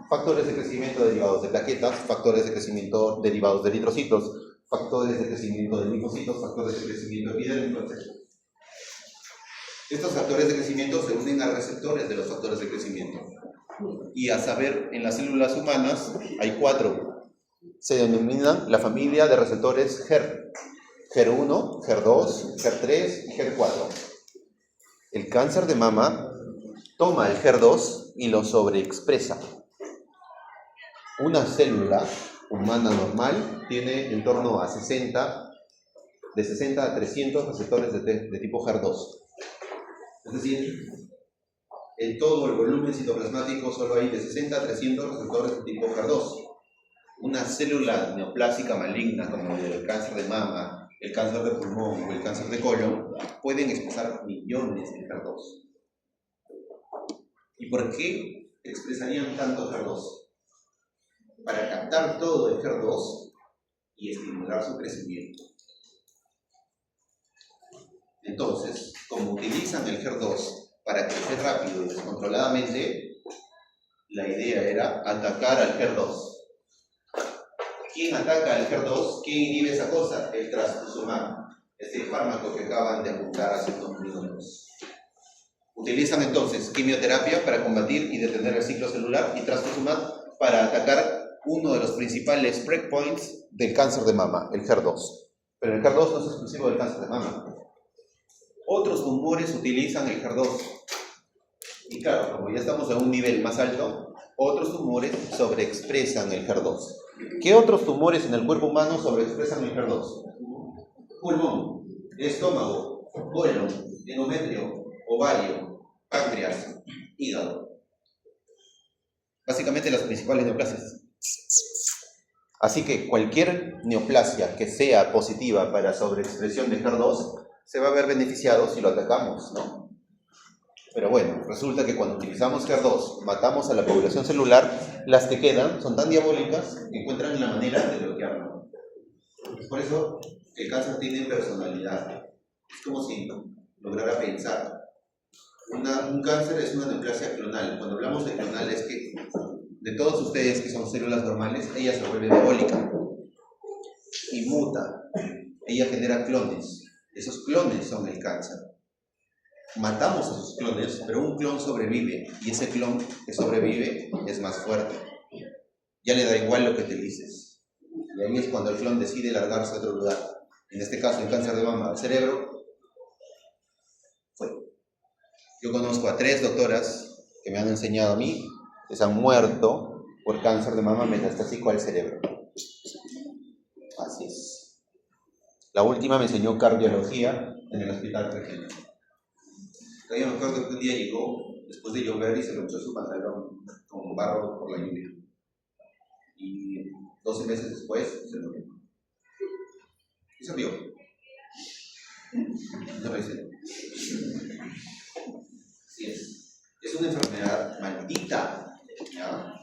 Factores de crecimiento derivados de plaquetas, factores de crecimiento derivados de eritrocitos, factores de crecimiento de linfocitos, factores de crecimiento epidérmico, etc. Estos factores de crecimiento se unen a receptores de los factores de crecimiento. Y a saber, en las células humanas hay 4. Se denominan la familia de receptores HER. HER1, HER2, HER3 y HER4. El cáncer de mama toma el HER2 y lo sobreexpresa. Una célula humana normal tiene en torno a 60, de 60 a 300 receptores de tipo HER2. Es decir, en todo el volumen citoplasmático solo hay de 60 a 300 receptores de tipo HER2. Una célula neoplásica maligna como el cáncer de mama, el cáncer de pulmón o el cáncer de colon pueden expresar millones de HER2. ¿Y por qué expresarían tanto HER2? Para captar todo el HER2 y estimular su crecimiento. Entonces, como utilizan el HER2 para crecer rápido y descontroladamente, la idea era atacar al HER2. ¿Quién ataca al HER2? ¿Quién inhibe esa cosa? El trastuzumab, este fármaco que acaban de apuntar hace unos minutos. Utilizan entonces quimioterapia para combatir y detener el ciclo celular y trastuzumab para atacar uno de los principales breakpoints del cáncer de mama, el HER2. Pero el HER2 no es exclusivo del cáncer de mama. Otros tumores utilizan el HER2. Y claro, como ya estamos a un nivel más alto, otros tumores sobreexpresan el HER2. ¿Qué otros tumores en el cuerpo humano sobreexpresan el HER2? Pulmón, estómago, colon, endometrio, ovario, páncreas, hígado. Básicamente las principales neoplasias. Así que cualquier neoplasia que sea positiva para sobreexpresión de HER2 se va a ver beneficiado si lo atacamos, ¿no? Pero bueno, resulta que cuando utilizamos HER2, matamos a la población celular, las que quedan son tan diabólicas que encuentran la manera de bloquearlo. Por eso el cáncer tiene personalidad. Es como si lograra pensar. Un cáncer es una neoplasia clonal. Cuando hablamos de clonal es que de todos ustedes que son células normales, ella se vuelve diabólica y muta. Ella genera clones. Esos clones son el cáncer. Matamos a sus clones, pero un clon sobrevive, y ese clon que sobrevive es más fuerte. Ya le da igual lo que utilices. Y ahí es cuando el clon decide largarse a otro lugar. En este caso, en cáncer de mama al cerebro, fue. Yo conozco a 3 doctoras que me han enseñado a mí que se han muerto por cáncer de mama metastásico al cerebro. Así es. La última me enseñó cardiología en el hospital regional. Todavía me acuerdo que un día llegó, después de llover, y se rompió su pantalón con barro por la lluvia. Y 12 meses después se murió. ¿Y se vio? No lo hice. Así es. Es una enfermedad maldita, ¿ya?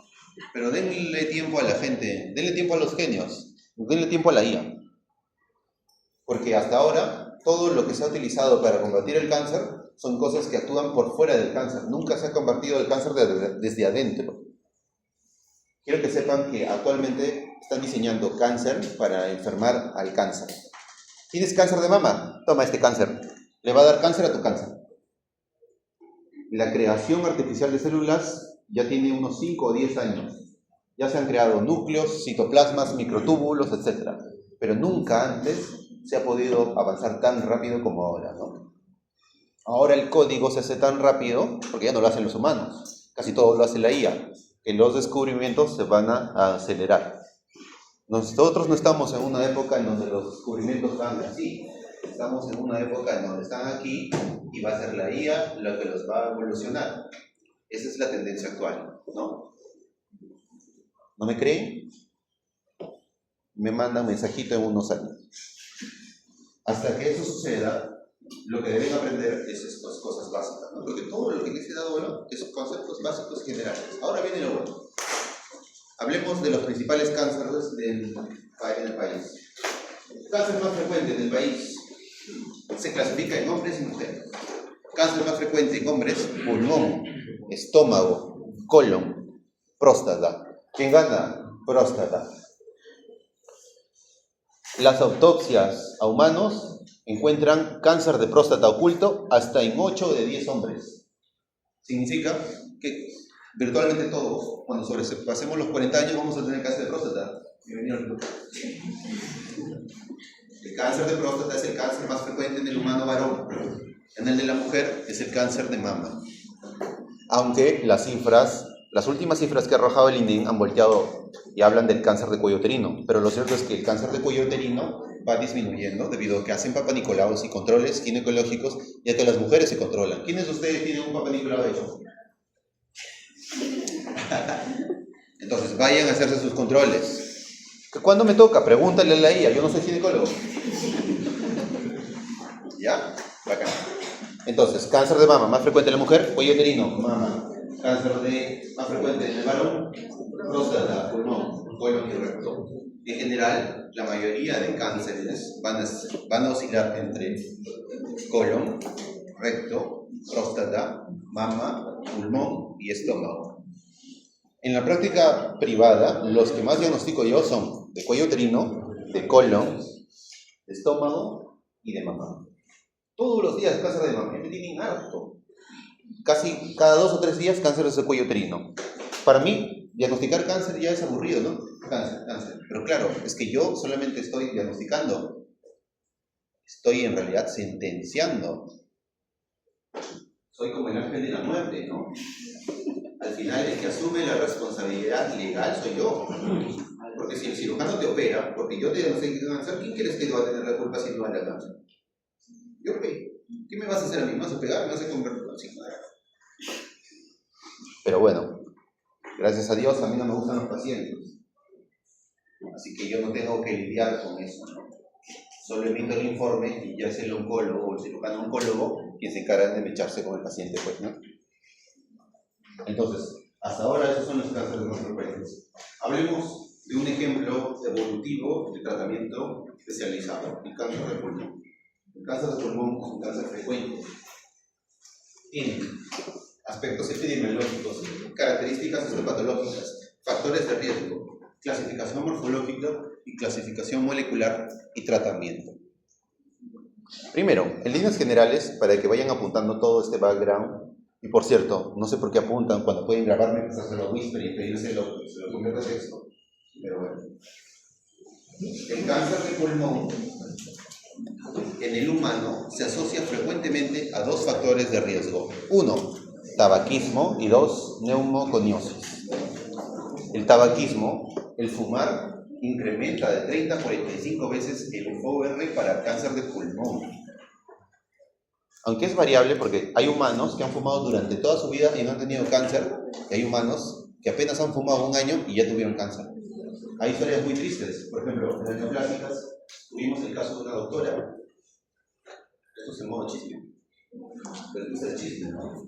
Pero denle tiempo a la gente, denle tiempo a los genios, denle tiempo a la IA. Porque hasta ahora, todo lo que se ha utilizado para combatir el cáncer son cosas que actúan por fuera del cáncer. Nunca se ha combatido el cáncer desde adentro. Quiero que sepan que actualmente están diseñando cáncer para enfermar al cáncer. ¿Tienes cáncer de mama? Toma este cáncer. Le va a dar cáncer a tu cáncer. La creación artificial de células ya tiene unos 5 o 10 años. Ya se han creado núcleos, citoplasmas, microtúbulos, etc. Pero nunca antes se ha podido avanzar tan rápido como ahora, ¿no? Ahora el código se hace tan rápido porque ya no lo hacen los humanos. Casi todo lo hace la IA. Que los descubrimientos se van a acelerar. Nosotros no estamos en una época en donde los descubrimientos van así. Estamos en una época en donde están aquí y va a ser la IA lo que los va a evolucionar. Esa es la tendencia actual, ¿no? ¿No me creen? Me mandan mensajito en unos años. Hasta que eso suceda, lo que deben aprender es estas cosas básicas, ¿no? Porque todo lo que les he dado, bueno, es conceptos básicos generales. Ahora viene lo bueno. Hablemos de los principales cánceres en el país. El cáncer más frecuente en el país se clasifica en hombres y mujeres. Cáncer más frecuente en hombres: pulmón, estómago, colon, próstata. ¿Quién gana? Próstata. Las autopsias a humanos encuentran cáncer de próstata oculto hasta en 8 de 10 hombres. Significa que virtualmente todos, cuando sobrepasemos los 40 años, vamos a tener cáncer de próstata. Bienvenido. El cáncer de próstata es el cáncer más frecuente en el humano varón. En el de la mujer es el cáncer de mama. Aunque las últimas cifras que ha arrojado el INDIN han volteado y hablan del cáncer de cuello uterino, pero lo cierto es que el cáncer de cuello uterino va disminuyendo debido a que hacen papanicolaos y controles ginecológicos, ya que las mujeres se controlan. ¿Quiénes de ustedes tienen un papanicolao hecho? Entonces vayan a hacerse sus controles. ¿Cuándo me toca? Pregúntale a la IA, yo no soy ginecólogo. ¿Ya? Bacán. Entonces, cáncer de mama, más frecuente en la mujer, cuello uterino, mama. Cáncer más frecuente en el varón, próstata, pulmón, colon y recto. En general, la mayoría de cánceres van a oscilar entre colon, recto, próstata, mama, pulmón y estómago. En la práctica privada, los que más diagnostico yo son de cuello uterino, de colon, de estómago y de mama. Todos los días cáncer de mama, me tienen harto. Casi cada 2 o 3 días cáncer de cuello uterino. Para mí, diagnosticar cáncer ya es aburrido, ¿no? Cáncer. Pero claro, es que yo solamente estoy diagnosticando. Estoy en realidad sentenciando. Soy como el ángel de la muerte, ¿no? Al final, el que asume la responsabilidad legal soy yo. Porque si el cirujano te opera, porque yo te diagnostiqué cáncer, ¿quién crees que va a tener la culpa si no da cáncer? Yo, ¿qué me vas a hacer a mí? ¿Me vas a pegar? ¿Me vas a convertir así? Pero bueno, gracias a Dios a mí no me gustan los pacientes. Así que yo no tengo que lidiar con eso, ¿no? Solo emito el informe y ya es el oncólogo o el cirujano oncólogo quien se encarga de mecharse con el paciente, pues, ¿no? Entonces, hasta ahora esos son los cánceres más frecuentes. Hablemos de un ejemplo evolutivo de tratamiento especializado, el cáncer de pulmón. El cáncer de pulmón es un cáncer frecuente. Tiene aspectos epidemiológicos, características histopatológicas, factores de riesgo, clasificación morfológica y clasificación molecular y tratamiento. Primero, en líneas generales, para que vayan apuntando todo este background, y por cierto, no sé por qué apuntan cuando pueden grabarme, pasárselo a Whisper y pedírselo, se lo convierto a texto, pero bueno. El cáncer de pulmón en el humano se asocia frecuentemente a 2 factores de riesgo. 1, tabaquismo, y 2, neumoconiosis. El tabaquismo, el fumar, incrementa de 30 a 45 veces el OR para cáncer de pulmón. Aunque es variable porque hay humanos que han fumado durante toda su vida y no han tenido cáncer, y hay humanos que apenas han fumado 1 año y ya tuvieron cáncer. Hay historias muy tristes. Por ejemplo, en las neoplásicas tuvimos el caso de una doctora. Esto es el modo chisme. Pero esto es el chisme, ¿no?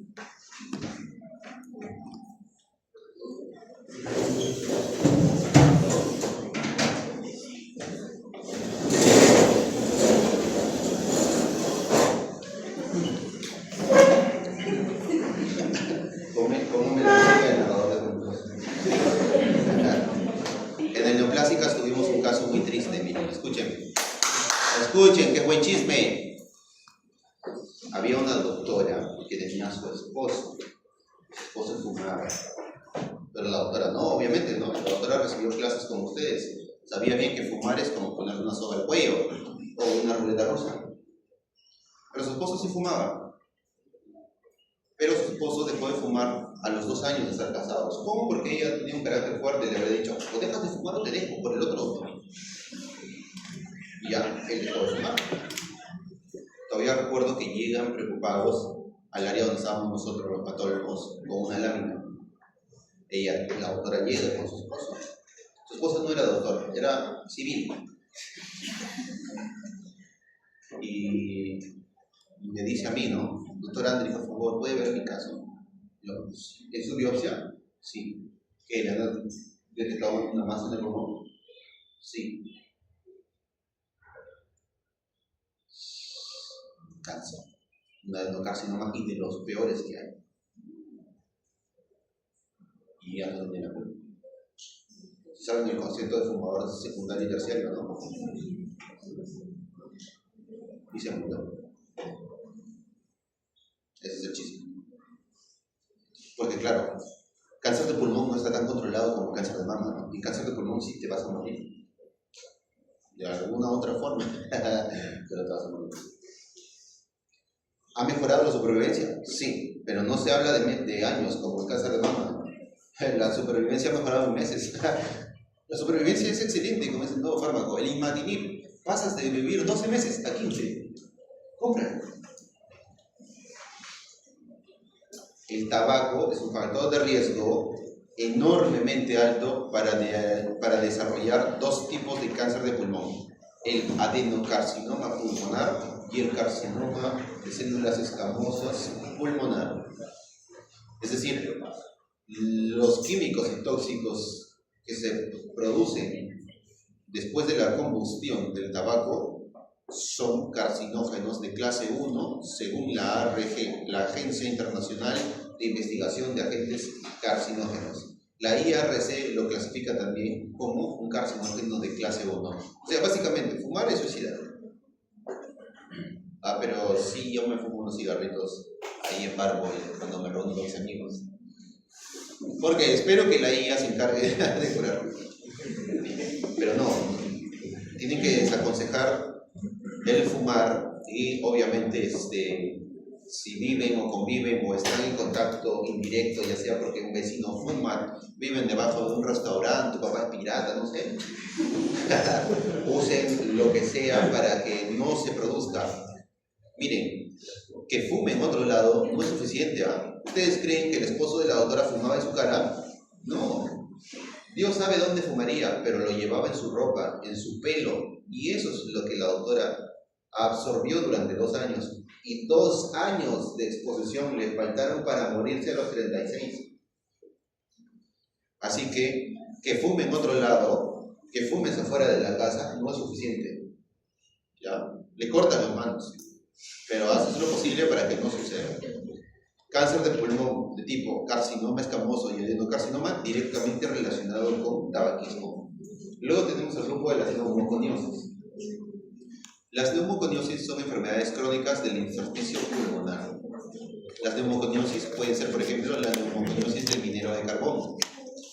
¿Cómo me lo explica el narrador de cuentos? En el neoplásicas tuvimos un caso muy triste. Miren, escuchen, qué buen chisme. Había una doctora que tenía a su esposo. Su esposo fumaba. Pero la doctora no, obviamente no. La doctora recibió clases como ustedes. Sabía bien que fumar es como poner una soga al cuello o una ruleta rusa. Pero su esposo sí fumaba. Pero su esposo dejó de fumar a los 2 años de estar casados. ¿Cómo? Porque ella tenía un carácter fuerte y le habría dicho, o dejas de fumar o te dejo por el otro. Y ya, él dejó de fumar. Todavía recuerdo que llegan preocupados al área donde estábamos nosotros, los patólogos, con una lámina. La doctora llega con su esposo. Su esposa no era doctora, era civil. Y me dice a mí, ¿no? Doctor Andri, por favor, ¿puede ver mi caso? Yo, ¿es su biopsia? Sí. ¿Qué? detectado una masa en el pulmón? Sí. Cáncer. Un adenocarcinoma y de los peores que hay. Y ya no tiene la culpa. Si saben el concepto de fumador secundario y terciario, ¿no? Y segundo. Ese es el chiste. Porque claro, cáncer de pulmón no está tan controlado como cáncer de mama, ¿no? Y cáncer de pulmón sí te vas a morir. De alguna u otra forma, pero te vas a morir. ¿Ha mejorado la supervivencia? Sí, pero no se habla de años como el cáncer de mama. La supervivencia ha mejorado en meses. La supervivencia es excelente con ese nuevo fármaco, el imatinib. Pasas de vivir 12 meses a 15. Compra. El tabaco es un factor de riesgo enormemente alto para desarrollar dos tipos de cáncer de pulmón: el adenocarcinoma pulmonar y el carcinoma de células escamosas pulmonar. Es decir, los químicos y tóxicos que se producen después de la combustión del tabaco son carcinógenos de clase 1 según la ARG, la Agencia Internacional de Investigación de Agentes Carcinógenos. La IARC lo clasifica también como un carcinógeno de clase 1. O sea, básicamente, fumar es suicidar. Pero sí, yo me fumo unos cigarritos ahí en Barbo cuando me reúno con mis amigos. Porque espero que la IA se encargue de curarme. Pero no, tienen que desaconsejar el fumar y obviamente si viven o conviven o están en contacto indirecto, ya sea porque un vecino fuma, viven debajo de un restaurante, tu papá es pirata, no sé, usen lo que sea para que no se produzca. Miren, que fume en otro lado no es suficiente, ¿eh? ¿Ustedes creen que el esposo de la doctora fumaba en su cara? No. Dios sabe dónde fumaría, pero lo llevaba en su ropa, en su pelo, y eso es lo que la doctora absorbió durante 2 años. Y 2 años de exposición le faltaron para morirse a los 36. Así que fume en otro lado, que fumes afuera de la casa, no es suficiente. ¿Ya? Le cortan las manos, pero haces lo posible para que no suceda. Cáncer de pulmón de tipo carcinoma escamoso y adenocarcinoma directamente relacionado con tabaquismo. Luego tenemos el grupo de las neumoconiosis. Las neumoconiosis son enfermedades crónicas del intersticio pulmonar. Las neumoconiosis pueden ser, por ejemplo, la neumoconiosis del minero de carbón.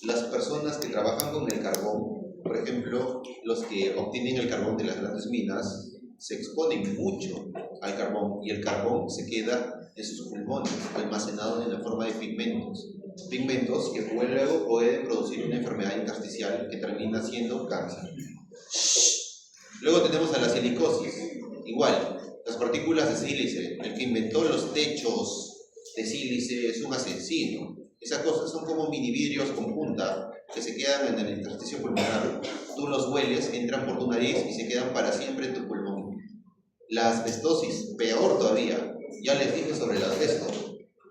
Las personas que trabajan con el carbón, por ejemplo, los que obtienen el carbón de las grandes minas, se exponen mucho al carbón y el carbón se queda en sus pulmones, almacenados en la forma de pigmentos. Pigmentos que luego pueden producir una enfermedad intersticial que termina siendo cáncer. Luego tenemos a la silicosis. Igual, las partículas de sílice. El que inventó los techos de sílice es un asesino. Esas cosas son como mini vidrios con punta que se quedan en el intersticio pulmonar. Tú los hueles, entran por tu nariz y se quedan para siempre en tu pulmón. La asbestosis, peor todavía. Ya les dije sobre el asbesto.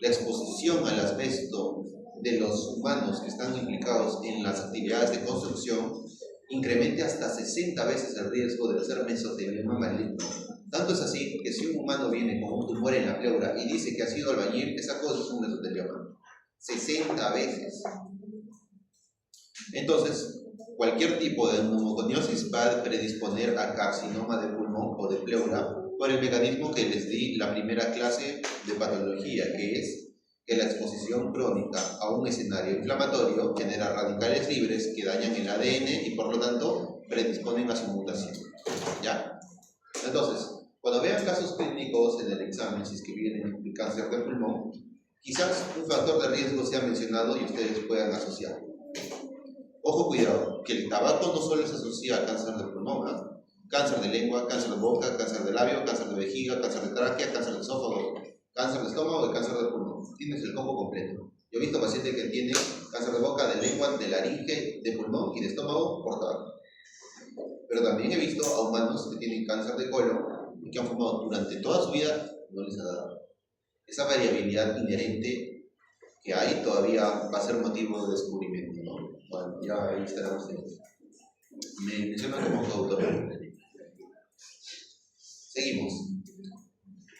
La exposición al asbesto de los humanos que están implicados en las actividades de construcción incrementa hasta 60 veces el riesgo de hacer mesotelioma maligno. Tanto es así que si un humano viene con un tumor en la pleura y dice que ha sido albañil, esa cosa es un mesotelioma. 60 veces. Entonces, cualquier tipo de neumoconiosis va a predisponer a carcinoma de pulmón o de pleura por el mecanismo que les di la primera clase de patología, que es que la exposición crónica a un escenario inflamatorio genera radicales libres que dañan el ADN y por lo tanto predisponen a su mutación. ¿Ya? Entonces, cuando vean casos clínicos en el examen, si es que vienen de cáncer de pulmón, quizás un factor de riesgo sea mencionado y ustedes puedan asociarlo. Ojo, cuidado, que el tabaco no solo se asocia a cáncer de pulmón, ¿eh? Cáncer de lengua, cáncer de boca, cáncer de labio, cáncer de vejiga, cáncer de tráquea, cáncer de esófago, cáncer de estómago y cáncer de pulmón. Tienes el combo completo. Yo he visto pacientes que tienen cáncer de boca, de lengua, de laringe, de pulmón y de estómago por tabaco. Pero también he visto a humanos que tienen cáncer de colon y que han fumado durante toda su vida, no les ha dado. Esa variabilidad inherente que hay todavía va a ser motivo de descubrimiento, ¿no? Bueno, ya ahí estarán ustedes. Me mencionan como coautor. Seguimos.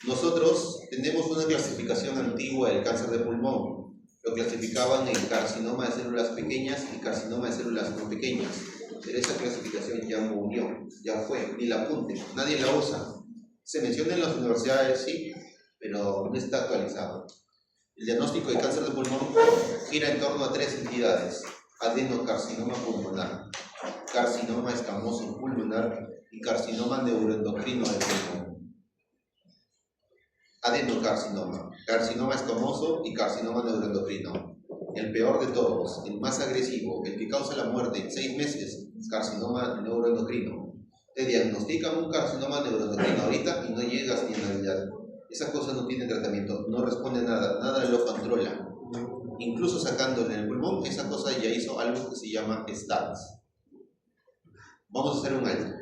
Nosotros tenemos una clasificación antigua del cáncer de pulmón. Lo clasificaban en carcinoma de células pequeñas y carcinoma de células no pequeñas. Pero esa clasificación ya murió, ya fue, ni la apunten, nadie la usa. Se menciona en las universidades, sí, pero no está actualizado. El diagnóstico de cáncer de pulmón gira en torno a tres entidades: adenocarcinoma pulmonar, carcinoma escamoso pulmonar y carcinoma neuroendocrino del pulmón. Adenocarcinoma, carcinoma escamoso y carcinoma neuroendocrino. El peor de todos, el más agresivo, el que causa la muerte en 6 meses, carcinoma neuroendocrino. Te diagnostican un carcinoma neuroendocrino ahorita y no llegas ni en Navidad. Esa cosa no tiene tratamiento, no responde a nada, nada lo controla. Incluso sacándole el pulmón, esa cosa ya hizo algo que se llama STATs. Vamos a hacer un alto.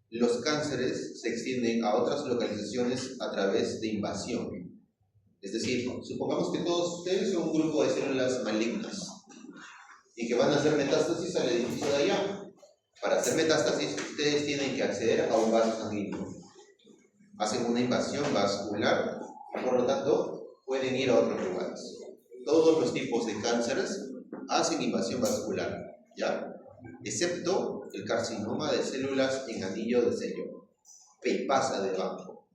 Los cánceres se extienden a otras localizaciones a través de invasión. Es decir, supongamos que todos ustedes son un grupo de células malignas y que van a hacer metástasis al edificio de allá. Para hacer metástasis, ustedes tienen que acceder a un vaso sanguíneo. Hacen una invasión vascular y por lo tanto pueden ir a otros lugares. Todos los tipos de cánceres hacen invasión vascular, ¿ya? Excepto el carcinoma de células en anillo de sello, que pasa debajo.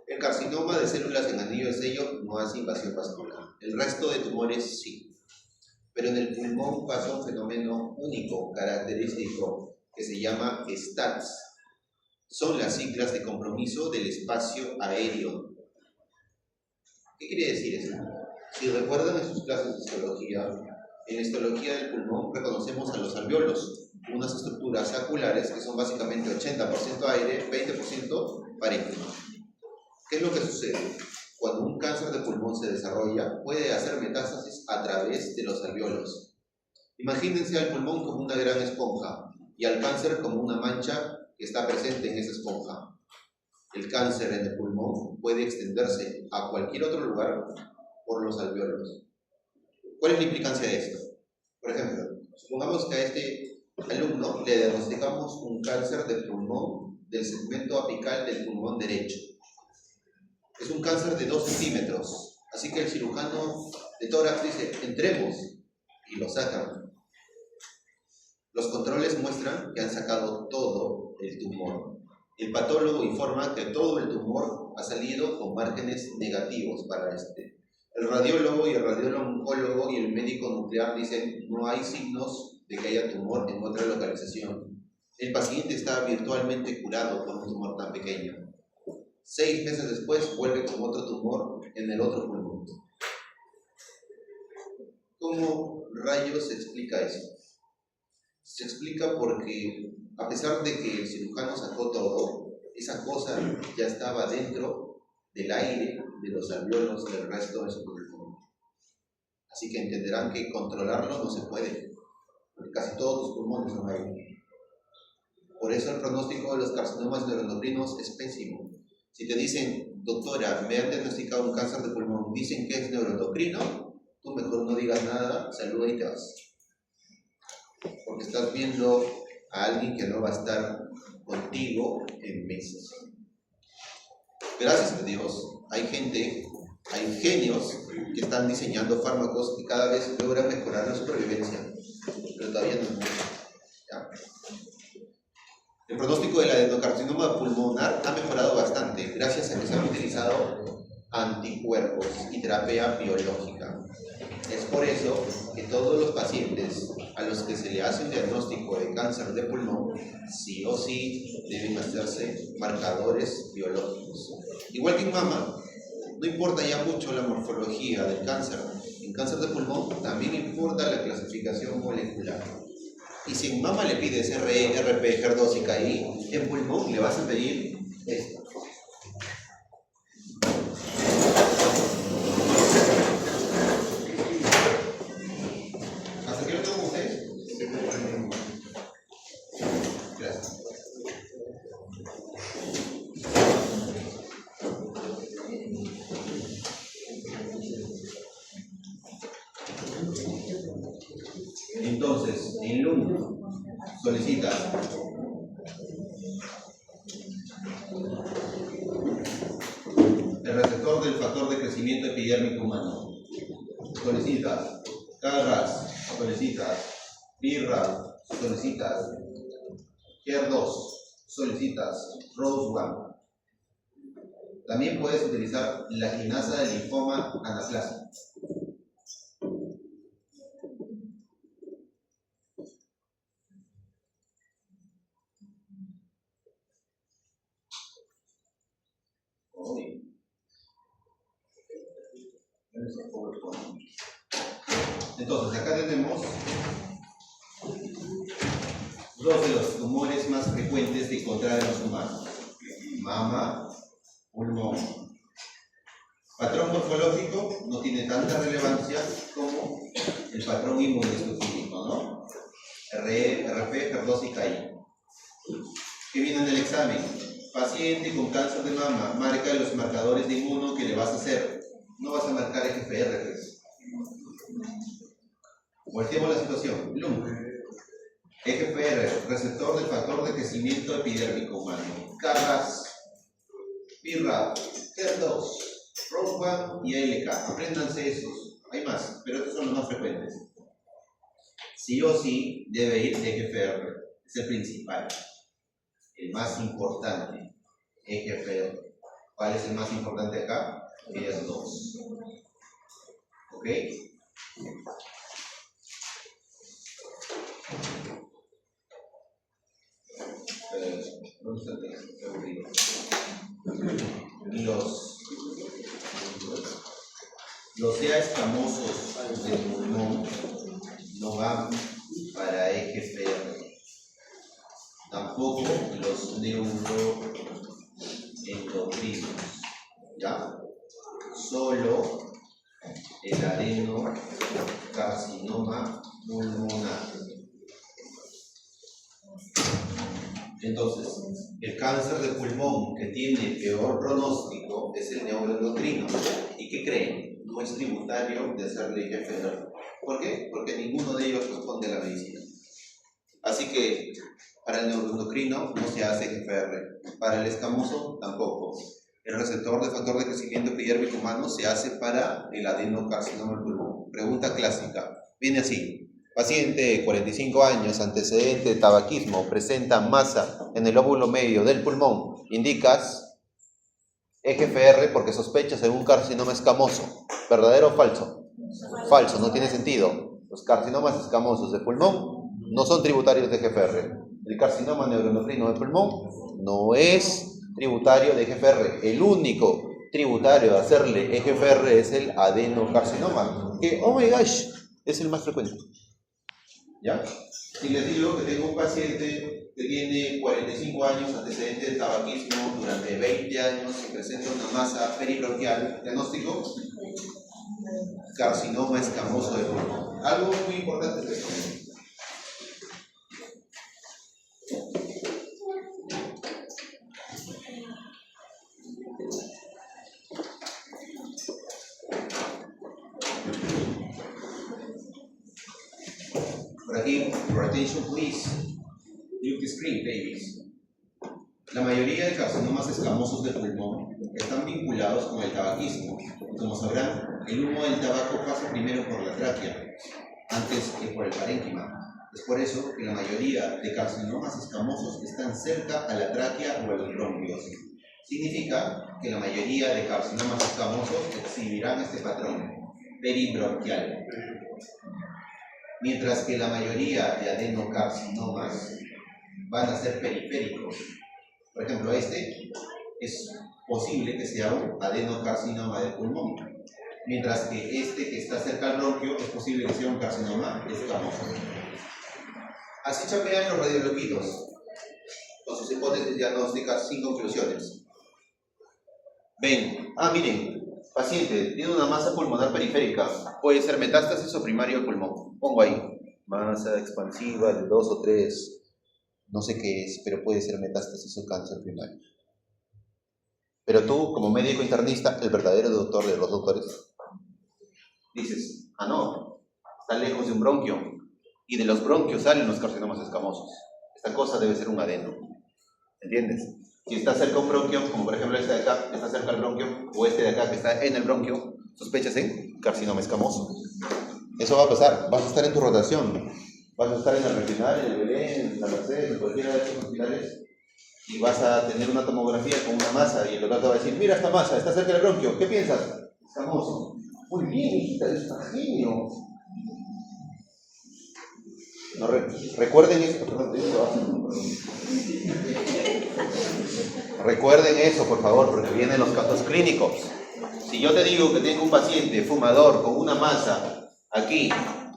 El carcinoma de células en anillo de sello no hace invasión vascular. El resto de tumores sí. Pero en el pulmón pasa un fenómeno único, característico, que se llama STATs. Son las siglas de compromiso del espacio aéreo. ¿Qué quiere decir eso? Si recuerdan en sus clases de histología, en la histología del pulmón reconocemos a los alvéolos, unas estructuras saculares que son básicamente 80% aire, 20% parénquima. ¿Qué es lo que sucede? Cuando un cáncer de pulmón se desarrolla, puede hacer metástasis a través de los alvéolos. Imagínense al pulmón como una gran esponja y al cáncer como una mancha que está presente en esa esponja. El cáncer en el pulmón puede extenderse a cualquier otro lugar por los alvéolos. ¿Cuál es la implicancia de esto? Por ejemplo, supongamos que a este alumno le diagnosticamos un cáncer de pulmón del segmento apical del pulmón derecho. Es un cáncer de 2 centímetros, así que el cirujano de tórax dice, entremos, y lo sacan. Los controles muestran que han sacado todo el tumor. El patólogo informa que todo el tumor ha salido con márgenes negativos para este. El radiólogo y el radiólogo y el médico nuclear dicen no hay signos de que haya tumor en otra localización. El paciente está virtualmente curado por un tumor tan pequeño. 6 meses después vuelve con otro tumor en el otro pulmón. ¿Cómo rayos se explica eso? Se explica porque a pesar de que el cirujano sacó todo, esa cosa ya estaba dentro del aire, de los alvéolos, del resto de su pulmón. Así que entenderán que controlarlo no se puede, porque casi todos los pulmones son aire. Por eso el pronóstico de los carcinomas neuroendocrinos es pésimo. Si te dicen, doctora, me han diagnosticado un cáncer de pulmón, dicen que es neuroendocrino, tú mejor no digas nada, saluda y te vas. Porque estás viendo a alguien que no va a estar contigo en meses. Gracias a Dios, hay gente, hay genios que están diseñando fármacos que cada vez logran mejorar la supervivencia, pero todavía no es mucho. ¿Ya? El pronóstico del adenocarcinoma pulmonar ha mejorado bastante gracias a que se han utilizado anticuerpos y terapia biológica. Es por eso que todos los pacientes a los que se le hace un diagnóstico de cáncer de pulmón, sí o sí deben hacerse marcadores biológicos. Igual que en mama, no importa ya mucho la morfología del cáncer. En cáncer de pulmón también importa la clasificación molecular. Y si en mama le pides RE, RP, HER2 y KI, en pulmón le vas a pedir esto. ¿Hasta aquí lo tengo con ustedes? Gracias. En Entonces, en lung solicita el receptor del factor de crecimiento epidérmico humano. Solicitas CARAS, solicitas BRAF, solicitas HER2, solicitas ROS1. También puedes utilizar la quinasa de linfoma anaplásico. Entonces, acá tenemos dos de los tumores más frecuentes de encontrar en los humanos: mama, pulmón. Patrón morfológico no tiene tanta relevancia como el patrón inmunohistoquímico, ¿no? RP, HER2 y KI. ¿Qué viene en el examen? Paciente con cáncer de mama, marca los marcadores de inmuno que le vas a hacer. No vas a marcar EGFR, pues. Volteemos la situación. LUNG. EGFR, receptor del factor de crecimiento epidérmico humano. CARAS, BRAF, HER2, ROS1 y ALK. Apréndanse esos. Hay más, pero estos son los más frecuentes. Sí o sí debe ir EGFR. Es el principal. El más importante. EGFR. ¿Cuál es el más importante acá? HER2. ¿Ok? ¿Dónde está el texto? Qué aburrido. Los EA escamosos del pulmón no van para EGFR. Tampoco los neuroendocrinos. ¿Ya? Solo el adenocarcinoma pulmonar. Entonces, el cáncer de pulmón que tiene peor pronóstico es el neuroendocrino. ¿Y qué creen? No es tributario de hacerle EGFR. ¿Por qué? Porque ninguno de ellos responde a la medicina. Así que para el neuroendocrino no se hace EGFR. Para el escamoso tampoco. El receptor de factor de crecimiento epidérmico humano se hace para el adenocarcinoma del pulmón. Pregunta clásica. Viene así. Paciente de 45 años, antecedente de tabaquismo, presenta masa en el lóbulo medio del pulmón. Indicas EGFR porque sospechas de un carcinoma escamoso. ¿Verdadero o falso? Falso, no tiene sentido. Los carcinomas escamosos de pulmón no son tributarios de EGFR. El carcinoma neuroendocrino del pulmón no es tributario de EGFR. El único tributario de hacerle EGFR es el adenocarcinoma, que, oh my gosh, es el más frecuente. ¿Ya? Si les digo que tengo un paciente que tiene 45 años, antecedente de tabaquismo, durante 20 años, que presenta una masa peribronquial, diagnóstico, carcinoma escamoso de pulmón. Algo muy importante es esto. Por aquí, your attention please. Look the screen, babies. La mayoría de carcinomas escamosos de pulmón están vinculados con el tabaquismo. Como sabrán, el humo del tabaco pasa primero por la tráquea, antes que por el parénquima. Es por eso que la mayoría de carcinomas escamosos están cerca a la tráquea o a los bronquios. Significa que la mayoría de carcinomas escamosos exhibirán este patrón, peribronquial. Mientras que la mayoría de adenocarcinomas van a ser periféricos. Por ejemplo, este es posible que sea un adenocarcinoma de pulmón, mientras que este que está cerca al bronquio es posible que sea un carcinoma escamoso. Así chapean los radioloquitos con sus hipótesis diagnósticas sin conclusiones. Ven, miren, paciente tiene una masa pulmonar periférica, puede ser metástasis o primario de pulmón. Pongo ahí, masa expansiva de 2 o 3. No sé qué es, pero puede ser metástasis o cáncer primario. Pero tú, como médico internista, el verdadero doctor de los doctores, dices, no, está lejos de un bronquio. y de los bronquios salen los carcinomas escamosos. Esta cosa debe ser un adeno. ¿Entiendes? Si está cerca un bronquio, como por ejemplo este de acá, que está cerca del bronquio, o este de acá que está en el bronquio, sospechas en carcinoma escamoso. Eso va a pasar, vas a estar en tu rotación, vas a estar en el regional, en el Belén, en la Merced, en cualquiera de estos hospitales, y vas a tener una tomografía con una masa, y el doctor te va a decir, mira esta masa, está cerca del bronquio, ¿qué piensas? Escamoso. Muy bien, hijita, eres un genio. No, recuerden eso, recuerden eso, por favor, porque vienen los casos clínicos. Si yo te digo que tengo un paciente fumador con una masa aquí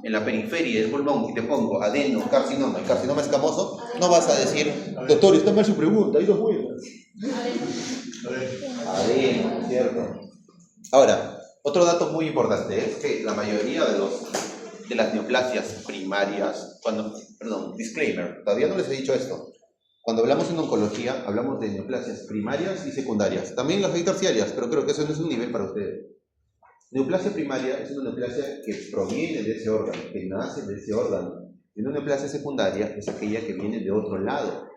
en la periferia del pulmón y te pongo adenocarcinoma y carcinoma escamoso, no vas a decir, doctor, está mal su pregunta, hay dos vueltas. Adeno, ¿cierto? Ahora, otro dato muy importante es que la mayoría de las neoplasias primarias, disclaimer, todavía no les he dicho esto. Cuando hablamos en oncología, hablamos de neoplasias primarias y secundarias. También las hay terciarias, pero creo que eso no es un nivel para ustedes. Neoplasia primaria es una neoplasia que proviene de ese órgano, que nace de ese órgano. Y una neoplasia secundaria es aquella que viene de otro lado.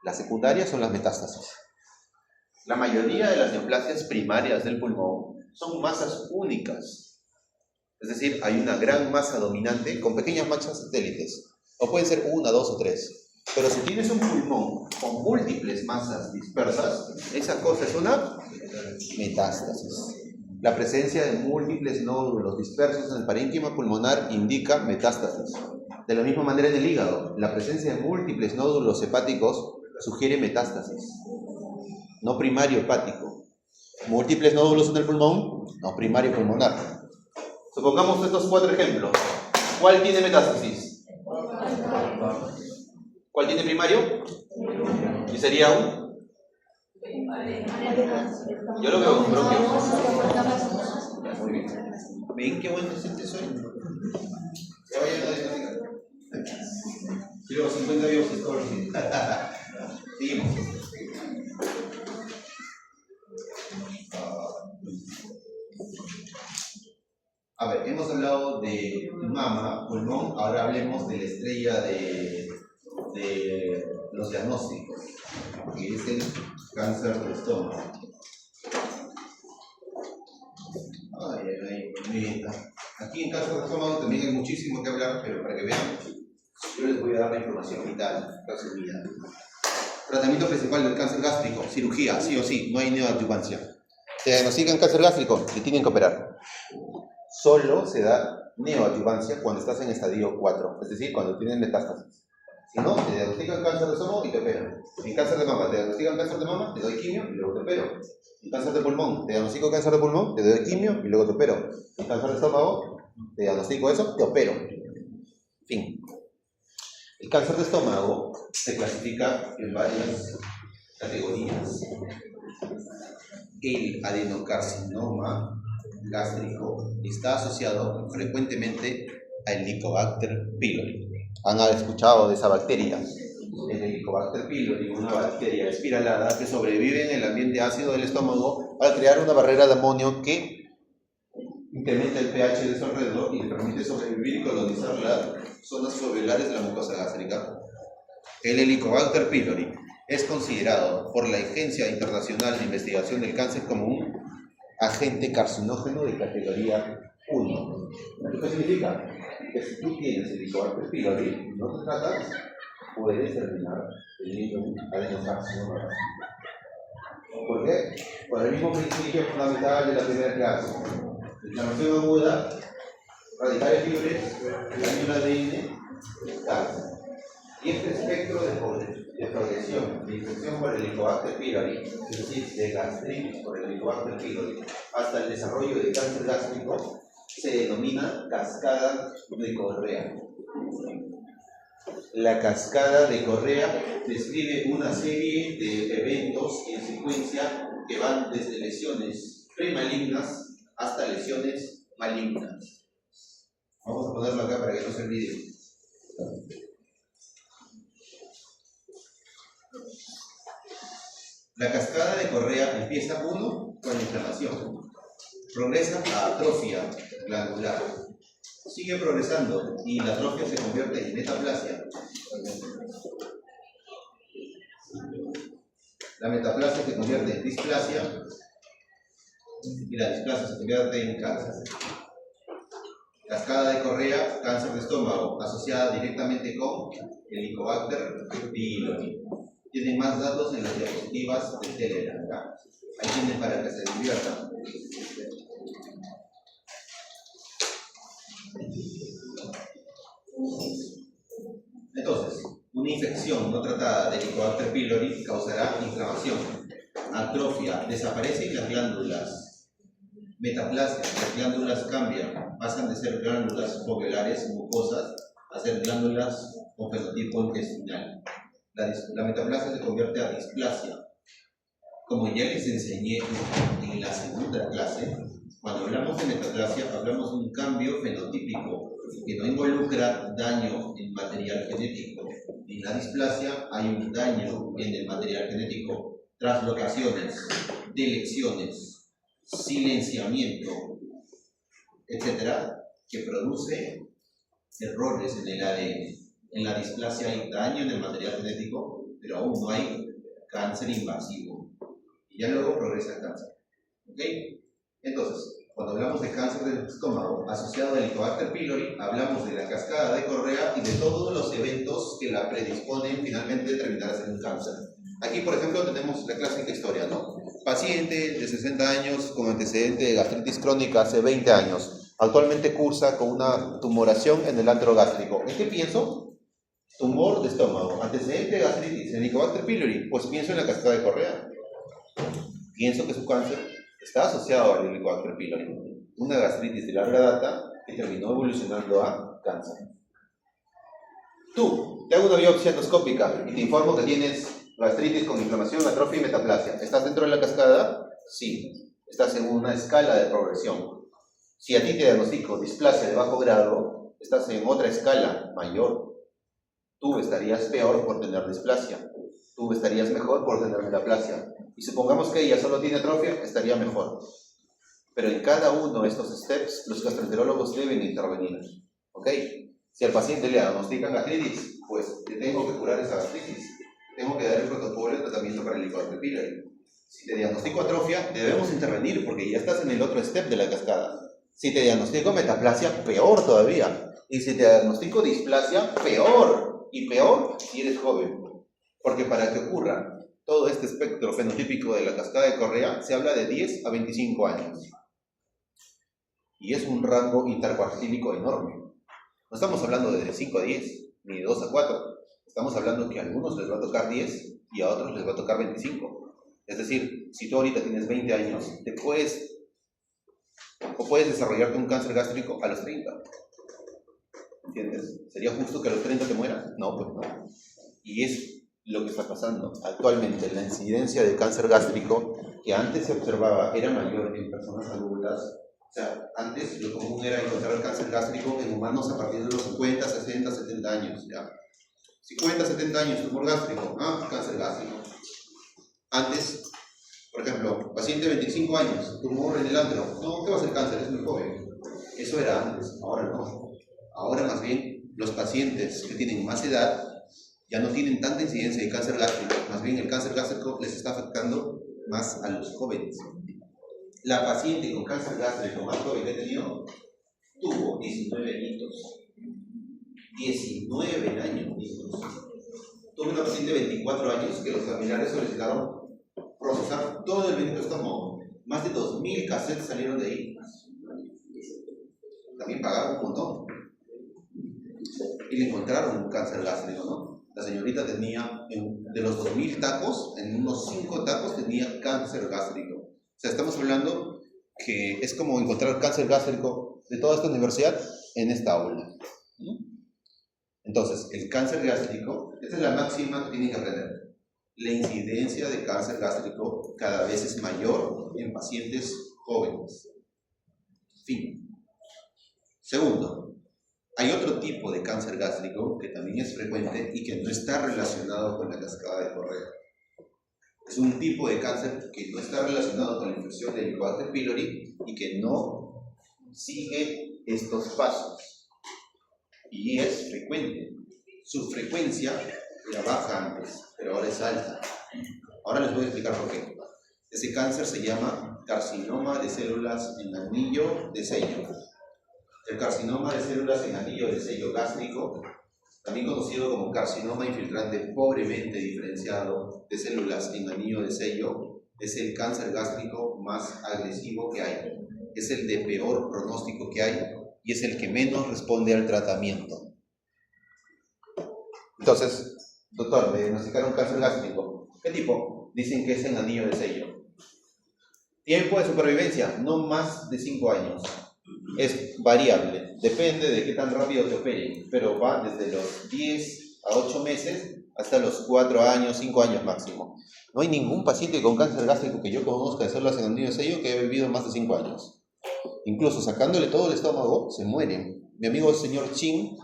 Las secundarias son las metástasis. La mayoría de las neoplasias primarias del pulmón son masas únicas. Es decir, hay una gran masa dominante con pequeñas manchas satélites. O pueden ser una, dos o tres. Pero si tienes un pulmón con múltiples masas dispersas, esa cosa es una metástasis. La presencia de múltiples nódulos dispersos en el parénquima pulmonar indica metástasis. De la misma manera en el hígado, la presencia de múltiples nódulos hepáticos sugiere metástasis. No primario hepático. Múltiples nódulos en el pulmón, no primario pulmonar. Supongamos estos 4 ejemplos. ¿Cuál tiene metástasis? ¿Cuál tiene primario? ¿Y sería un? Yo lo veo un bronquio. Muy bien. ¿Ven qué bueno docente soy? Ya vayan a diagnosticar. Quiero 50 biopsias todos los días. Seguimos. A ver, hemos hablado de mama, pulmón, ahora hablemos de la estrella de los diagnósticos, que es el cáncer del estómago. Aquí en cáncer del estómago también hay muchísimo que hablar, pero para que vean, yo les voy a dar la información vital, resumida. Tratamiento principal del cáncer gástrico, cirugía, sí o sí, no hay neoadyuvancia. Te diagnostican cáncer gástrico, te tienen que operar. Solo se da neoadyuvancia cuando estás en estadio 4, es decir, cuando tienes metástasis. Si no, te diagnostican cáncer de estómago y te operan. En cáncer de mama, te diagnostican cáncer de mama, te doy quimio y luego te opero. En cáncer de pulmón, te diagnostico cáncer de pulmón, te doy quimio y luego te opero. En cáncer de estómago, te diagnostico eso, te opero. Fin. El cáncer de estómago se clasifica en varias categorías. El adenocarcinoma gástrico está asociado frecuentemente al Helicobacter pylori. ¿Han escuchado de esa bacteria? El Helicobacter pylori, una bacteria espiralada que sobrevive en el ambiente ácido del estómago al crear una barrera de amonio que incrementa el pH de su alrededor y le permite sobrevivir y colonizar las zonas foveolares de la mucosa gástrica. El Helicobacter pylori es considerado por la Agencia Internacional de Investigación del Cáncer como un agente carcinógeno de categoría 1. ¿Qué significa? Que si tú tienes el Helicobacter pylori y no te tratas, puedes terminar teniendo un adenocarcinoma. ¿Por qué? Por el mismo principio fundamental de la primera clase. Inflamación aguda, radicales libres, daño al ADN, cáncer. Y este espectro de progresión, de infección por el Helicobacter pylori, es decir, de gastritis por el Helicobacter pylori, hasta el desarrollo de cáncer gástrico, se denomina cascada de Correa. La cascada de Correa describe una serie de eventos en secuencia que van desde lesiones premalignas hasta lesiones malignas. Vamos a ponerlo acá para que no se olvide. La cascada de Correa empieza, 1, con inflamación. Progresa a atrofia glandular. sigue progresando y la atrofia se convierte en metaplasia, la metaplasia se convierte en displasia y la displasia se convierte en cáncer. Cascada de Correa, cáncer de estómago, asociada directamente con Helicobacter pylori. Tienen más datos en las diapositivas de Telegram. Ahí tienen para que se diviertan. Entonces, una infección no tratada de Helicobacter pylori causará inflamación, atrofia, desaparecen las glándulas, metaplasia, las glándulas cambian, pasan de ser glándulas foveolares mucosas a ser glándulas con fenotipo intestinal. La metaplasia se convierte a displasia. Como ya les enseñé en la segunda clase, cuando hablamos de metaplasia hablamos de un cambio fenotípico que no involucra daño en material genético. En la displasia hay un daño en el material genético, translocaciones, delecciones, silenciamiento, etcétera, que produce errores en el ADN. En la displasia hay daño en el material genético, pero aún no hay cáncer invasivo. Y ya luego progresa el cáncer. ¿Ok? Entonces, cuando hablamos de cáncer del estómago asociado al Helicobacter pylori, hablamos de la cascada de Correa y de todos los eventos que la predisponen finalmente a terminar a ser un cáncer. Aquí, por ejemplo, tenemos la clásica historia, ¿no? Paciente de 60 años con antecedente de gastritis crónica hace 20 años. Actualmente cursa con una tumoración en el antro gástrico. ¿En qué pienso? Tumor de estómago, antecedente de gastritis, Helicobacter pylori. Pues pienso en la cascada de Correa. Pienso que su cáncer está asociado al Helicobacter pylori, una gastritis de larga data que terminó evolucionando a cáncer. Tú, te hago una biopsia endoscópica y te informo que tienes gastritis con inflamación, atrofia y metaplasia. ¿Estás dentro de la cascada? Sí. Estás en una escala de progresión. Si a ti te diagnostico displasia de bajo grado, estás en otra escala mayor. Tú estarías peor por tener displasia. Tú estarías mejor por tener metaplasia. Y supongamos que ella solo tiene atrofia, estaría mejor. Pero en cada uno de estos steps, los gastroenterólogos deben intervenir. ¿Ok? Si al paciente le diagnostican gastritis, pues le tengo que curar esa gastritis. Tengo que dar el protocolo de tratamiento para el Helicobacter pylori. Si te diagnostico atrofia, debemos intervenir porque ya estás en el otro step de la cascada. Si te diagnostico metaplasia, peor todavía. Y si te diagnostico displasia, peor. Y peor si eres joven. Porque para que ocurra todo este espectro fenotípico de la cascada de Correa, se habla de 10 a 25 años. Y es un rango intercuartílico enorme. No estamos hablando de 5 a 10, ni de 2 a 4. Estamos hablando que a algunos les va a tocar 10 y a otros les va a tocar 25. Es decir, si tú ahorita tienes 20 años, puedes desarrollarte un cáncer gástrico a los 30. ¿Entiendes? ¿Sería justo que a los 30 te mueras? No, pues no. Y es lo que está pasando. Actualmente la incidencia de cáncer gástrico que antes se observaba era mayor en personas adultas. O sea, antes lo común era encontrar el cáncer gástrico en humanos a partir de los 50, 60, 70 años. ¿Ya? 50, 70 años, tumor gástrico, cáncer gástrico. Antes, por ejemplo, paciente de 25 años, tumor en el antro, no, ¿qué va a ser cáncer? Es muy joven. Eso era antes, ahora no. Ahora más bien los pacientes que tienen más edad ya no tienen tanta incidencia de cáncer gástrico, más bien el cáncer gástrico les está afectando más a los jóvenes. La paciente con cáncer gástrico más joven que he tenido tuvo 19 añitos. 19 años, niños. Tuve una paciente de 24 años que los familiares solicitaron procesar todo el Benito estómago. Más de 2.000 cassettes salieron de ahí. También pagaron un montón. Y le encontraron un cáncer gástrico, ¿no? La señorita tenía, de los 2.000 tacos, en unos 5 tacos tenía cáncer gástrico. O sea, estamos hablando que es como encontrar cáncer gástrico de toda esta universidad en esta aula. Entonces, el cáncer gástrico, esta es la máxima que tienen que aprender. La incidencia de cáncer gástrico cada vez es mayor en pacientes jóvenes. Fin. Segundo, hay otro tipo de cáncer gástrico que también es frecuente y que no está relacionado con la cascada de Correa. Es un tipo de cáncer que no está relacionado con la infección del Helicobacter pylori y que no sigue estos pasos. y es frecuente. Su frecuencia era baja antes, pero ahora es alta. Ahora les voy a explicar por qué. Ese cáncer se llama carcinoma de células en anillo de sello. El carcinoma de células en anillo de sello gástrico, también conocido como carcinoma infiltrante pobremente diferenciado de células en anillo de sello, es el cáncer gástrico más agresivo que hay. Es el de peor pronóstico que hay y es el que menos responde al tratamiento. Entonces, doctor, me diagnosticaron cáncer gástrico. ¿Qué tipo? Dicen que es en anillo de sello. Tiempo de supervivencia, no más de 5 años. Es variable, depende de qué tan rápido te operen, pero va desde los 10 a 8 meses hasta los 4 años, 5 años máximo. No hay ningún paciente con cáncer gástrico que yo conozca de células en anillo de sello que haya vivido más de 5 años. Incluso sacándole todo el estómago, se mueren. Mi amigo el señor Chin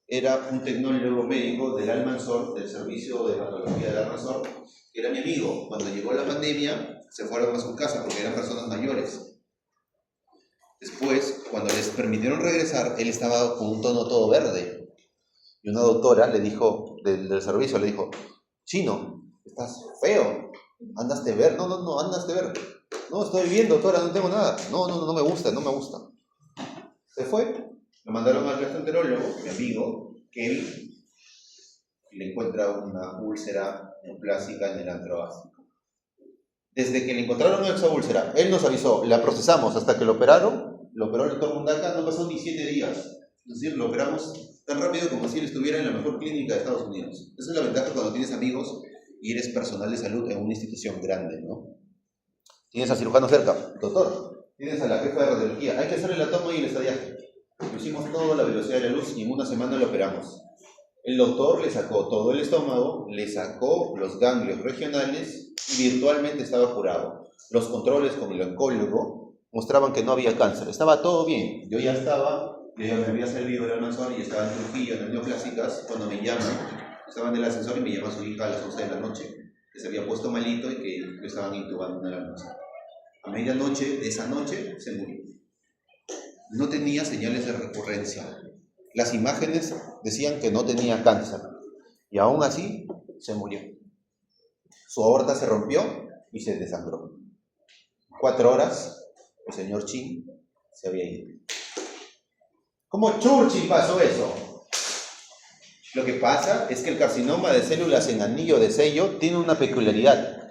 era un tecnólogo médico del Almanzor, del servicio de patología del Almanzor, que era mi amigo. Cuando llegó la pandemia, se fueron a su casa porque eran personas mayores. Después, cuando les permitieron regresar, él estaba con un tono todo verde. Y una doctora le dijo, del servicio, le dijo: Chino, estás feo, andaste verde. No, andaste verde. No, estoy bien, doctora, no tengo nada. No me gusta. Se fue, lo mandaron al gastroenterólogo, mi amigo, que él le encuentra una úlcera neoplásica en el antro gástrico. Desde que le encontraron esa úlcera, él nos avisó, la procesamos hasta que lo operaron. Lo operó el doctor Mundaca, no pasó ni 7 días. Es decir, lo operamos tan rápido como si él estuviera en la mejor clínica de Estados Unidos. Esa es la ventaja cuando tienes amigos y eres personal de salud en una institución grande, ¿no? Tienes al cirujano cerca, doctor, tienes a la jefa de radiología, hay que hacerle la toma y el estadiaje. Lo hicimos todo a la velocidad de la luz y en una semana lo operamos. El doctor le sacó todo el estómago, le sacó los ganglios regionales y virtualmente estaba curado. Los controles con el oncólogo mostraban que no había cáncer, estaba todo bien. Yo ya me había servido el Almanzor y estaba en Trujillo, en el Neoplásicas, cuando me llaman, estaba en el ascensor y me llama su hija a las 11 de la noche, que se había puesto malito y que lo estaban intubando en el Almanzor. A medianoche de esa noche se murió. No tenía señales de recurrencia. Las imágenes decían que no tenía cáncer y aún así se murió. Su aorta se rompió y se desangró. 4 horas, el señor Chin se había ido. ¿Cómo Churchill pasó eso? Lo que pasa es que el carcinoma de células en anillo de sello tiene una peculiaridad.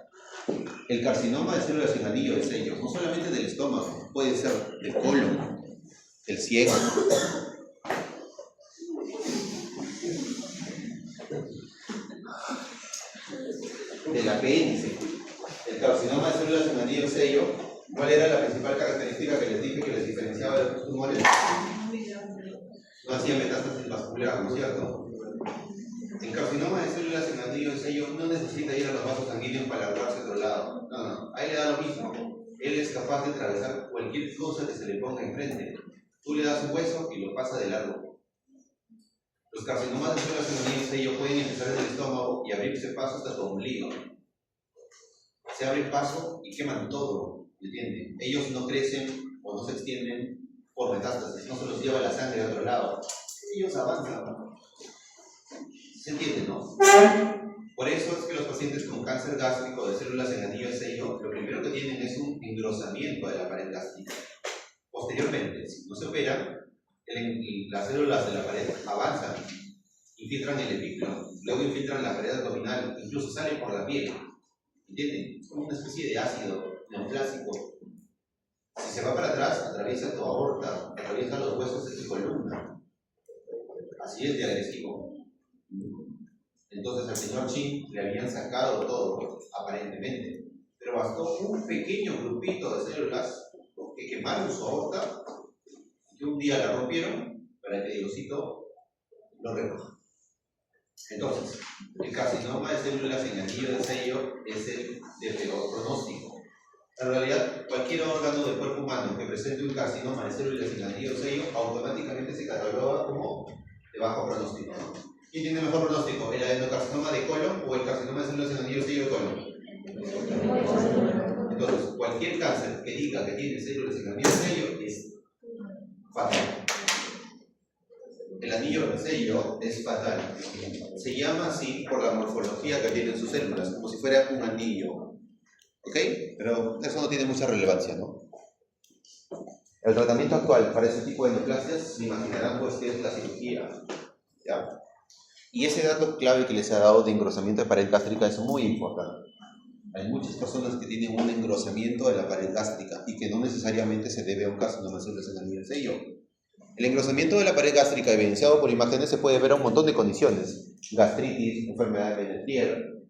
El carcinoma de células en anillo de sello, no solamente del estómago, puede ser del colon, del ciego, del apéndice. El carcinoma de células en anillo de sello, ¿cuál era la principal característica que les dije que les diferenciaba de otros tumores? No hacía metástasis vascular, ¿no es cierto? El carcinoma de células en anillo de sello no necesita ir a los vasos sanguíneos para agarrarse a otro lado. No, ahí le da lo mismo. Él es capaz de atravesar cualquier cosa que se le ponga enfrente. Tú le das un hueso y lo pasa de largo. Los carcinomas de células en anillo de sello pueden empezar en el estómago y abrirse paso hasta tu ombligo. Se abre paso y queman todo, ¿entienden? Ellos no crecen o no se extienden por metástasis, no se los lleva la sangre a otro lado. Ellos avanzan. ¿Se entiende, no? Por eso es que los pacientes con cáncer gástrico de células en anillo de sello, lo primero que tienen es un engrosamiento de la pared gástrica. Posteriormente, si no se operan, las células de la pared avanzan, infiltran el epíclomo, luego infiltran la pared abdominal, incluso salen por la piel. ¿Entienden? Es como una especie de ácido neoplásico. Si se va para atrás, atraviesa tu aorta, atraviesa los huesos de tu columna. Así es de agresivo. Entonces al señor Chin le habían sacado todo, aparentemente, pero bastó un pequeño grupito de células que quemaron su aorta y que un día la rompieron para que Diosito lo recoja. Entonces, el carcinoma de células en anillo de sello es el de peor pronóstico. En realidad, cualquier órgano del cuerpo humano que presente un carcinoma de células en anillo de sello automáticamente se cataloga como de bajo pronóstico, ¿no? ¿Quién tiene mejor pronóstico? ¿El adenocarcinoma de colon o el carcinoma de células en anillo de sello de colon? Entonces, cualquier cáncer que diga que tiene células en anillo de sello es fatal. El anillo de sello es fatal. Se llama así por la morfología que tienen sus células, como si fuera un anillo. ¿Ok? Pero eso no tiene mucha relevancia, ¿no? El tratamiento actual para ese tipo de neoplasias, se imaginarán pues que es la cirugía, ¿ya? Y ese dato clave que les he dado de engrosamiento de pared gástrica es muy importante. Hay muchas personas que tienen un engrosamiento de la pared gástrica y que no necesariamente se debe a un carcinoma de células en el nivel sello. El engrosamiento de la pared gástrica evidenciado por imágenes se puede ver a un montón de condiciones: gastritis, enfermedad de Menetier,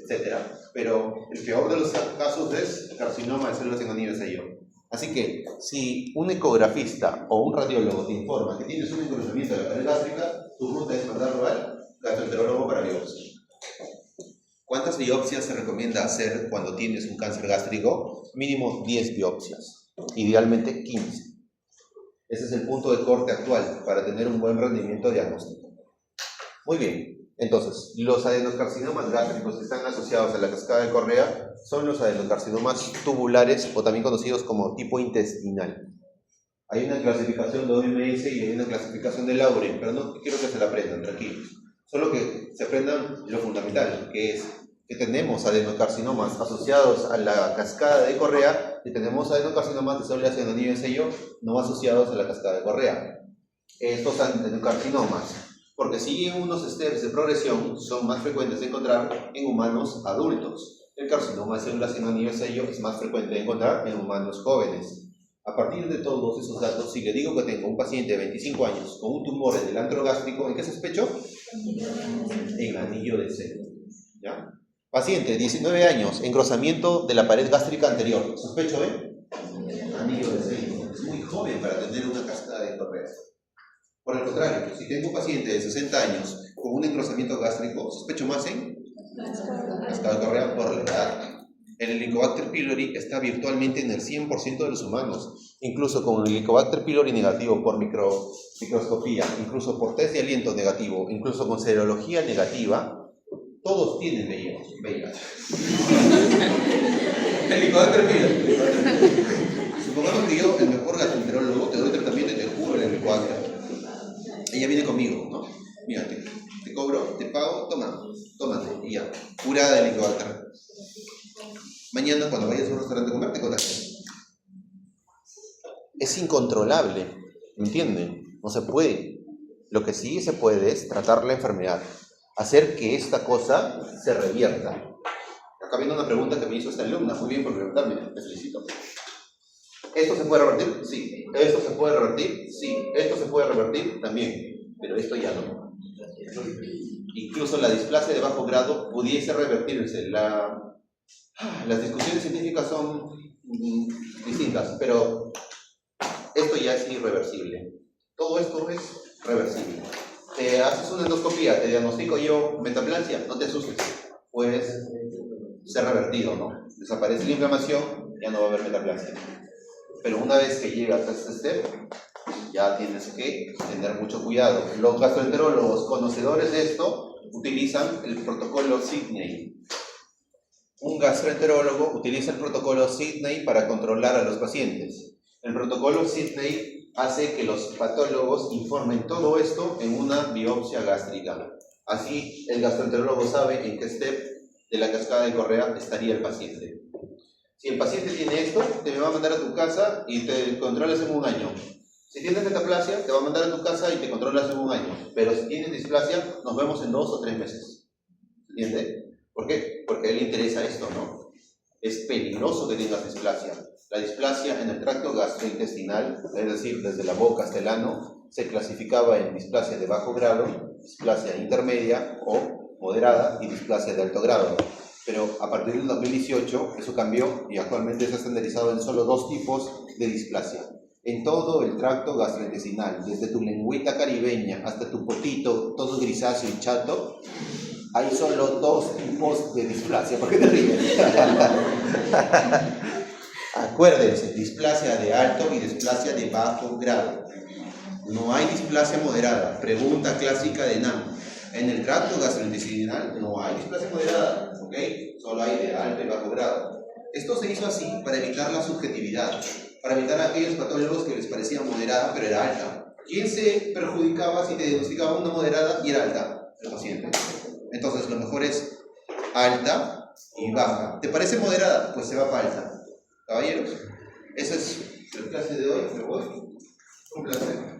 etc. Pero el peor de los casos es carcinoma de células en el nivel sello. Así que, si un ecografista o un radiólogo te informa que tienes un engrosamiento de la pared gástrica, tu ruta es mandarlo al gastroenterólogo para biopsia. ¿Cuántas biopsias se recomienda hacer cuando tienes un cáncer gástrico? Mínimo 10 biopsias, idealmente 15. Ese es el punto de corte actual para tener un buen rendimiento diagnóstico. Muy bien, entonces, los adenocarcinomas gástricos que están asociados a la cascada de Correa son los adenocarcinomas tubulares o también conocidos como tipo intestinal. Hay una clasificación de OMS y hay una clasificación de Lauren, pero no quiero que se la aprendan, tranquilos. Solo que se aprendan lo fundamental, que es que tenemos adenocarcinomas asociados a la cascada de Correa y tenemos adenocarcinomas de células en anillo de sello no asociados a la cascada de Correa. Estos adenocarcinomas, porque siguen unos steps de progresión, son más frecuentes de encontrar en humanos adultos. El carcinoma de células en anillo de sello es más frecuente de encontrar en humanos jóvenes. A partir de todos esos datos, si le digo que tengo un paciente de 25 años con un tumor en el antro gástrico, ¿en qué sospecho? En anillo de sello. ¿Ya? Paciente, 19 años, engrosamiento de la pared gástrica anterior. ¿Sospecho de? Anillo de sello. Es muy joven para tener una cascada de Correa. Por el contrario, si tengo un paciente de 60 años con un engrosamiento gástrico, sospecho más en cascada de Correa por la edad. El Helicobacter pylori está virtualmente en el 100% de los humanos, incluso con el Helicobacter pylori negativo por microscopía, incluso por test de aliento negativo, incluso con serología negativa, todos tienen VIH. Helicobacter pylori. Supongamos que yo, el mejor gastroenterólogo, te doy tratamiento y te juro el Helicobacter. Ella viene conmigo, ¿no? Mira, te cobro, te pago, tómate, y ya. Curada de Helicobacter. Mañana, cuando vayas a un restaurante a comer, te contagias. Es incontrolable, ¿entienden? No se puede. Lo que sí se puede es tratar la enfermedad, hacer que esta cosa se revierta. Acá viene una pregunta que me hizo esta alumna, muy bien por preguntarme, te felicito. ¿Esto se puede revertir? Sí. ¿Esto se puede revertir? Sí. ¿Esto se puede revertir? También. Pero esto ya no. Incluso la displasia de bajo grado pudiese revertirse. Las discusiones científicas son distintas, pero esto ya es irreversible. Todo esto es reversible. Te haces una endoscopía, te diagnostico yo metaplasia, no te asustes. Puedes ser revertido, ¿no? Desaparece la inflamación, ya no va a haber metaplasia. Pero una vez que llegas a este step, ya tienes que tener mucho cuidado. Los gastroenterólogos conocedores de esto utilizan el protocolo Sidney. Un gastroenterólogo utiliza el protocolo Sidney para controlar a los pacientes. El protocolo Sidney hace que los patólogos informen todo esto en una biopsia gástrica. Así el gastroenterólogo sabe en qué step de la cascada de Correa estaría el paciente. Si el paciente tiene esto, te va a mandar a tu casa y te controlas en un año. Si tienes metaplasia, te va a mandar a tu casa y te controlas en un año. Pero si tienes displasia, nos vemos en 2 o 3 meses. ¿Entiendes? ¿Por qué? Porque a él le interesa esto, ¿no? Es peligroso que tengas displasia. La displasia en el tracto gastrointestinal, es decir, desde la boca hasta el ano, se clasificaba en displasia de bajo grado, displasia intermedia o moderada y displasia de alto grado. Pero a partir del 2018 eso cambió y actualmente se ha estandarizado en solo 2 tipos de displasia. En todo el tracto gastrointestinal, desde tu lengüita caribeña hasta tu potito, todo grisáceo y chato, hay solo 2 tipos de displasia. ¿Por qué te ríes? Acuérdense, displasia de alto y displasia de bajo grado. No hay displasia moderada. Pregunta clásica de NAM. En el tracto gastrointestinal no hay displasia moderada, ¿ok? Solo hay de alto y bajo grado. Esto se hizo así para evitar la subjetividad, para evitar a aquellos patólogos que les parecía moderada pero era alta. ¿Quién se perjudicaba si te diagnosticaba una moderada y era alta? El paciente. Entonces, lo mejor es alta y baja. ¿Te parece moderada? Pues se va para alta. Caballeros, esa es la clase de hoy. Me voy. Un placer.